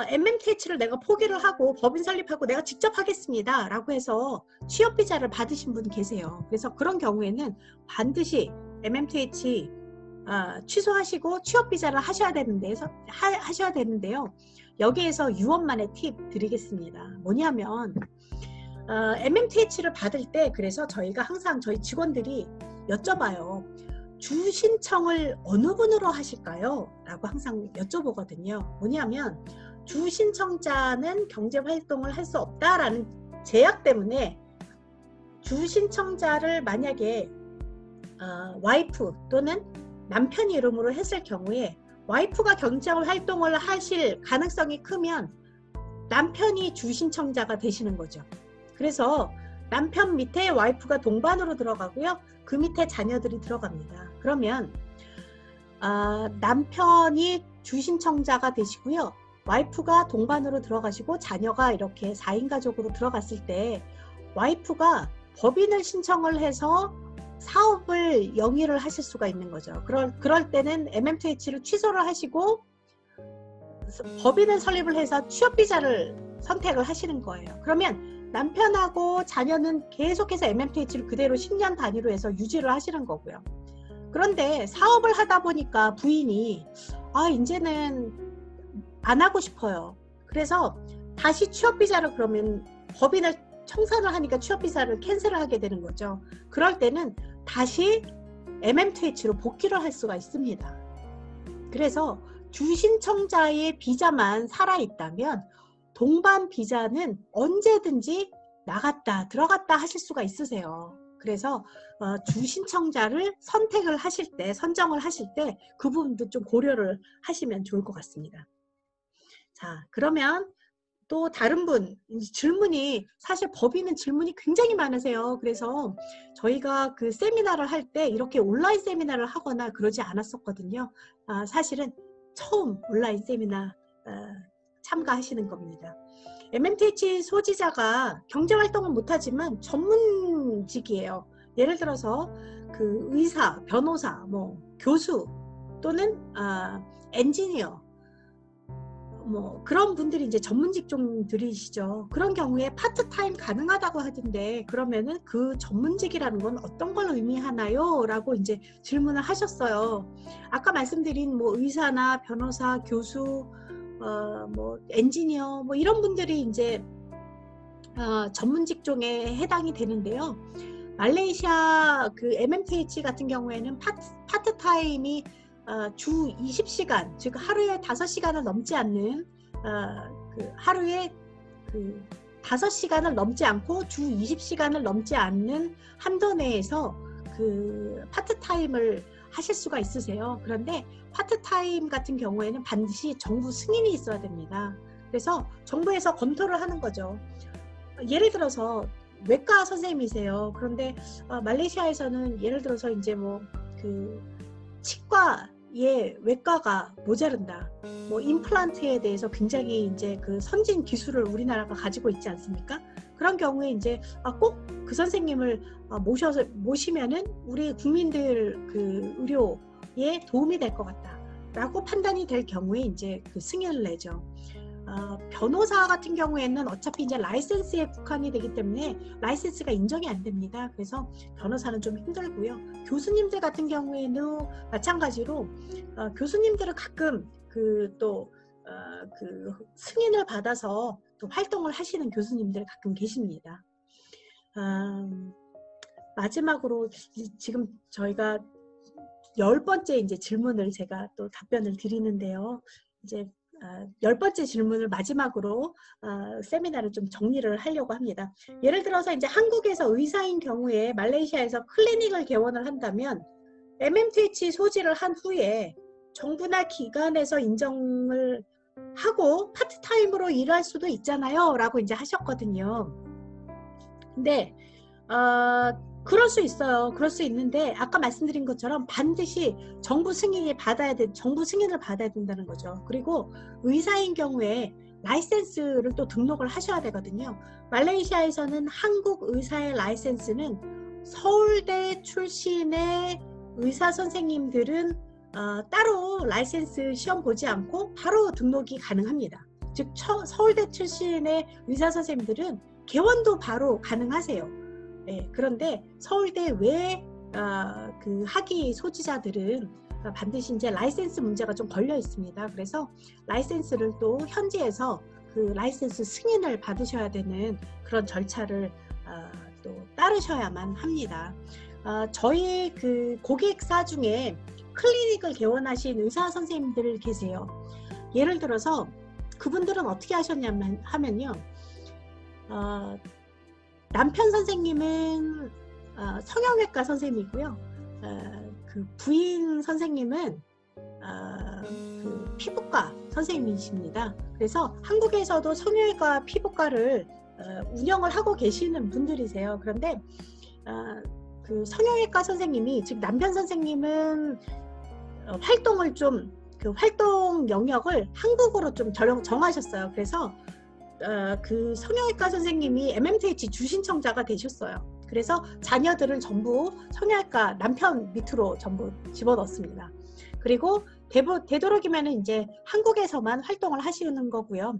MMTH를 내가 포기를 하고 법인 설립하고 내가 직접 하겠습니다 라고 해서 취업비자를 받으신 분 계세요. 그래서 그런 경우에는 반드시 MMTH 취소하시고 취업비자를 하셔야 되는데요. 여기에서 유언만의 팁 드리겠습니다. 뭐냐면 MMTH를 받을 때 그래서 저희가 항상 저희 직원들이 여쭤봐요. 주 신청을 어느 분으로 하실까요? 라고 항상 여쭤보거든요. 뭐냐면 주 신청자는 경제활동을 할 수 없다라는 제약 때문에 주 신청자를 만약에 와이프 또는 남편 이름으로 했을 경우에 와이프가 경제활동을 하실 가능성이 크면 남편이 주 신청자가 되시는 거죠. 그래서 남편 밑에 와이프가 동반으로 들어가고요. 그 밑에 자녀들이 들어갑니다. 그러면 남편이 주 신청자가 되시고요. 와이프가 동반으로 들어가시고 자녀가 이렇게 4인 가족으로 들어갔을 때 와이프가 법인을 신청을 해서 사업을 영위를 하실 수가 있는 거죠. 그럴 때는 MMTH를 취소를 하시고 법인을 설립을 해서 취업비자를 선택을 하시는 거예요. 그러면 남편하고 자녀는 계속해서 MMTH를 그대로 10년 단위로 해서 유지를 하시는 거고요. 그런데 사업을 하다 보니까 부인이 이제는 안 하고 싶어요. 그래서 다시 취업비자를 그러면 법인을 청산을 하니까 취업비자를 캔슬을 하게 되는 거죠. 그럴 때는 다시 MMTH로 복귀를 할 수가 있습니다. 그래서 주신청자의 비자만 살아있다면 동반 비자는 언제든지 나갔다 들어갔다 하실 수가 있으세요. 그래서 주신청자를 선택을 하실 때, 선정을 하실 때 그 부분도 좀 고려를 하시면 좋을 것 같습니다. 자, 그러면 또 다른 분 질문이 사실 법인은 질문이 굉장히 많으세요. 그래서 저희가 그 세미나를 할 때 이렇게 온라인 세미나를 하거나 그러지 않았었거든요. 사실은 처음 온라인 세미나 참가하시는 겁니다. MMTH 소지자가 경제활동은 못하지만 전문직이에요. 예를 들어서 그 의사, 변호사, 뭐 교수 또는 엔지니어 뭐 그런 분들이 이제 전문 직종들이시죠. 그런 경우에 파트타임 가능하다고 하던데 그러면은 그 전문직이라는 건 어떤 걸 의미하나요? 라고 이제 질문을 하셨어요. 아까 말씀드린 뭐 의사나 변호사, 교수, 뭐 엔지니어 뭐 이런 분들이 이제 전문 직종에 해당이 되는데요. 말레이시아 그 MMTH 같은 경우에는 파트타임이 주 20시간, 즉 하루에 5시간을 넘지 않는 하루에 5시간을 넘지 않고 주 20시간을 넘지 않는 한도 내에서 그 파트타임을 하실 수가 있으세요. 그런데 파트타임 같은 경우에는 반드시 정부 승인이 있어야 됩니다. 그래서 정부에서 검토를 하는 거죠. 예를 들어서 외과 선생님이세요. 그런데 말레이시아에서는 예를 들어서 이제 뭐 그 치과의 외과가 모자른다. 뭐 임플란트에 대해서 굉장히 이제 그 선진 기술을 우리나라가 가지고 있지 않습니까? 그런 경우에 이제 꼭 그 선생님을 모시면은 우리 국민들 그 의료에 도움이 될 것 같다라고 판단이 될 경우에 이제 그 승인을 내죠. 변호사 같은 경우에는 어차피 이제 라이센스에 국한이 되기 때문에 라이센스가 인정이 안 됩니다. 그래서 변호사는 좀 힘들고요. 교수님들 같은 경우에는 마찬가지로 교수님들은 가끔 그 승인을 받아서 또 활동을 하시는 교수님들 가끔 계십니다. 마지막으로 지금 저희가 10번째 이제 질문을 제가 또 답변을 드리는데요. 이제 10번째 질문을 마지막으로 세미나를 좀 정리를 하려고 합니다. 예를 들어서 이제 한국에서 의사인 경우에 말레이시아에서 클리닉을 개원을 한다면 MMTH 소지를 한 후에 정부나 기관에서 인정을 하고 파트타임으로 일할 수도 있잖아요 라고 이제 하셨거든요. 근데 그럴 수 있어요. 그럴 수 있는데 아까 말씀드린 것처럼 반드시 정부 승인을 받아야 된다는 거죠. 그리고 의사인 경우에 라이센스를 또 등록을 하셔야 되거든요. 말레이시아에서는 한국 의사의 라이센스는 서울대 출신의 의사 선생님들은 따로 라이센스 시험 보지 않고 바로 등록이 가능합니다. 즉 서울대 출신의 의사 선생님들은 개원도 바로 가능하세요. 네, 그런데 서울대 외 그 학위 소지자들은 반드시 이제 라이센스 문제가 좀 걸려 있습니다. 그래서 라이센스를 또 현지에서 그 라이센스 승인을 받으셔야 되는 그런 절차를 또 따르셔야만 합니다. 저희 그 고객사 중에 클리닉을 개원하신 의사 선생님들 계세요. 예를 들어서 그분들은 어떻게 하면요. 남편 선생님은 성형외과 선생님이고요. 그 부인 선생님은 그 피부과 선생님이십니다. 그래서 한국에서도 성형외과 피부과를 운영을 하고 계시는 분들이세요. 그런데 그 성형외과 선생님이, 즉 남편 선생님은 활동을 좀, 그 활동 영역을 한국으로 좀 정하셨어요. 그래서 그 성형외과 선생님이 MMTH 주신청자가 되셨어요. 그래서 자녀들을 전부 성형외과 남편 밑으로 전부 집어넣습니다. 그리고 되도록이면 이제 한국에서만 활동을 하시는 거고요.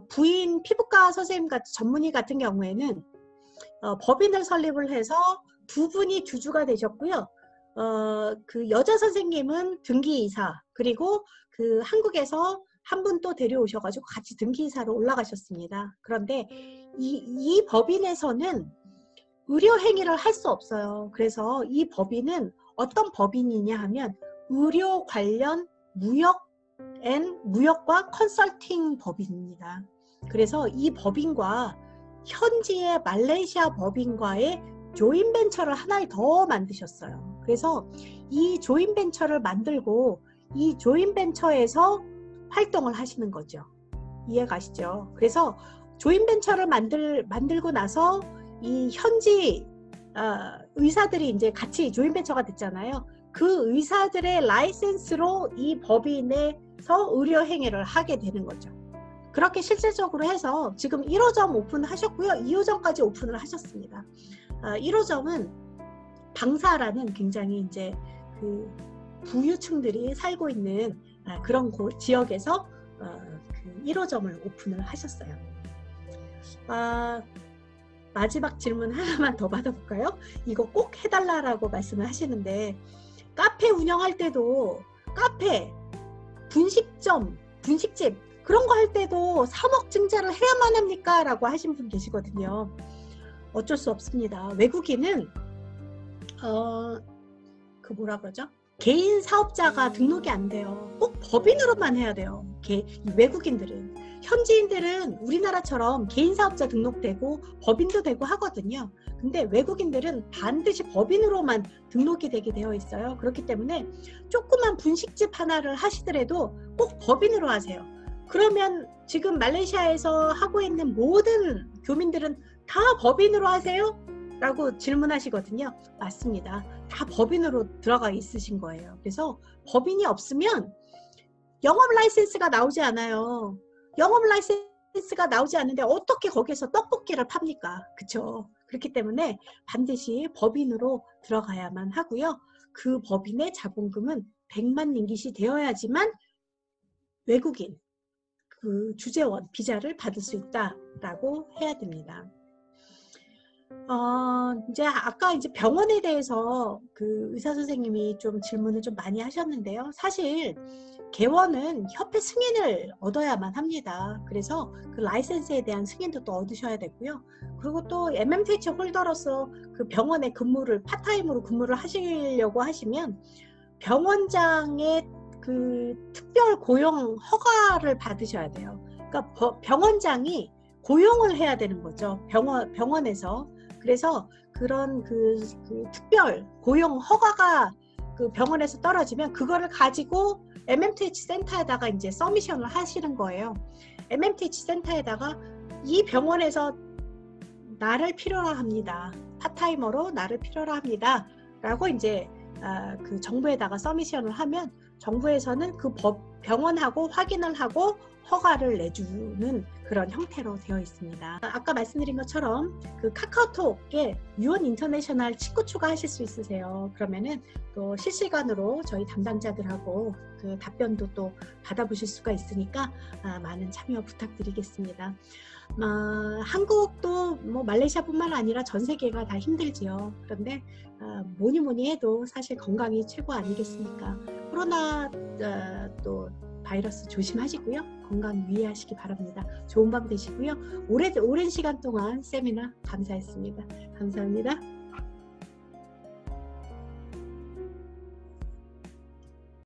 부인 피부과 선생님 같은 전문의 같은 경우에는 법인을 설립을 해서 두 분이 주주가 되셨고요. 그 여자 선생님은 등기이사, 그리고 그 한국에서 한 분 또 데려오셔가지고 같이 등기이사로 올라가셨습니다. 그런데 이 법인에서는 의료 행위를 할 수 없어요. 그래서 이 법인은 어떤 법인이냐 하면 의료 관련 무역과 컨설팅 법인입니다. 그래서 이 법인과 현지의 말레이시아 법인과의 조인벤처를 하나를 더 만드셨어요. 그래서 이 조인벤처를 만들고 이 조인벤처에서 활동을 하시는 거죠. 이해가시죠? 그래서 조인벤처를 만들고 나서 이 현지 의사들이 이제 같이 조인벤처가 됐잖아요. 그 의사들의 라이센스로 이 법인에서 의료 행위를 하게 되는 거죠. 그렇게 실질적으로 해서 지금 1호점 오픈하셨고요. 2호점까지 오픈을 하셨습니다. 1호점은 방사라는 굉장히 이제 그 부유층들이 살고 있는 그런 지역에서 그 1호점을 오픈을 하셨어요. 마지막 질문 하나만 더 받아볼까요? 이거 꼭 해달라고 말씀을 하시는데, 카페 운영할 때도 카페, 분식점, 분식집 그런 거 할 때도 3억 증자를 해야만 합니까? 라고 하신 분 계시거든요. 어쩔 수 없습니다. 외국인은 그 뭐라 그러죠? 개인 사업자가 등록이 안 돼요. 꼭 법인으로만 해야 돼요. 외국인들은. 현지인들은 우리나라처럼 개인 사업자 등록되고 법인도 되고 하거든요. 근데 외국인들은 반드시 법인으로만 등록이 되게 되어 있어요. 그렇기 때문에 조그만 분식집 하나를 하시더라도 꼭 법인으로 하세요. 그러면 지금 말레이시아에서 하고 있는 모든 교민들은 다 법인으로 하세요? 라고 질문하시거든요. 맞습니다. 다 법인으로 들어가 있으신 거예요. 그래서 법인이 없으면 영업 라이센스가 나오지 않아요. 영업 라이센스가 나오지 않는데 어떻게 거기에서 떡볶이를 팝니까? 그쵸? 그렇기 때문에 반드시 법인으로 들어가야만 하고요. 그 법인의 자본금은 100만 링깃이 되어야지만 외국인, 그 주재원 비자를 받을 수 있다라고 해야 됩니다. 이제 아까 이제 병원에 대해서 그 의사 선생님이 좀 질문을 좀 많이 하셨는데요. 사실 개원은 협회 승인을 얻어야만 합니다. 그래서 그 라이센스에 대한 승인도 또 얻으셔야 되고요. 그리고 또 MMTH 홀더로서 그 병원에 파타임으로 근무를 하시려고 하시면 병원장의 그 특별 고용 허가를 받으셔야 돼요. 그러니까 병원장이 고용을 해야 되는 거죠. 병원에서. 그래서 그런 그 특별 고용 허가가 그 병원에서 떨어지면 그거를 가지고 MMTH 센터에다가 이제 서미션을 하시는 거예요. MMTH 센터에다가 이 병원에서 나를 필요로 합니다. 파타이머로 나를 필요로 합니다. 라고 이제 그 정부에다가 서미션을 하면 정부에서는 그 병원하고 확인을 하고 허가를 내주는 그런 형태로 되어 있습니다. 아까 말씀드린 것처럼 그 카카오톡에 유언 인터내셔널 친구 추가하실 수 있으세요. 그러면은 또 실시간으로 저희 담당자들하고 그 답변도 또 받아보실 수가 있으니까 많은 참여 부탁드리겠습니다. 한국도 뭐 말레이시아뿐만 아니라 전 세계가 다 힘들지요. 그런데 뭐니 해도 사실 건강이 최고 아니겠습니까? 코로나 또 바이러스 조심하시고요. 건강 유의하시기 바랍니다. 좋은 밤 되시고요. 오랜 시간 동안 세미나 감사했습니다. 감사합니다.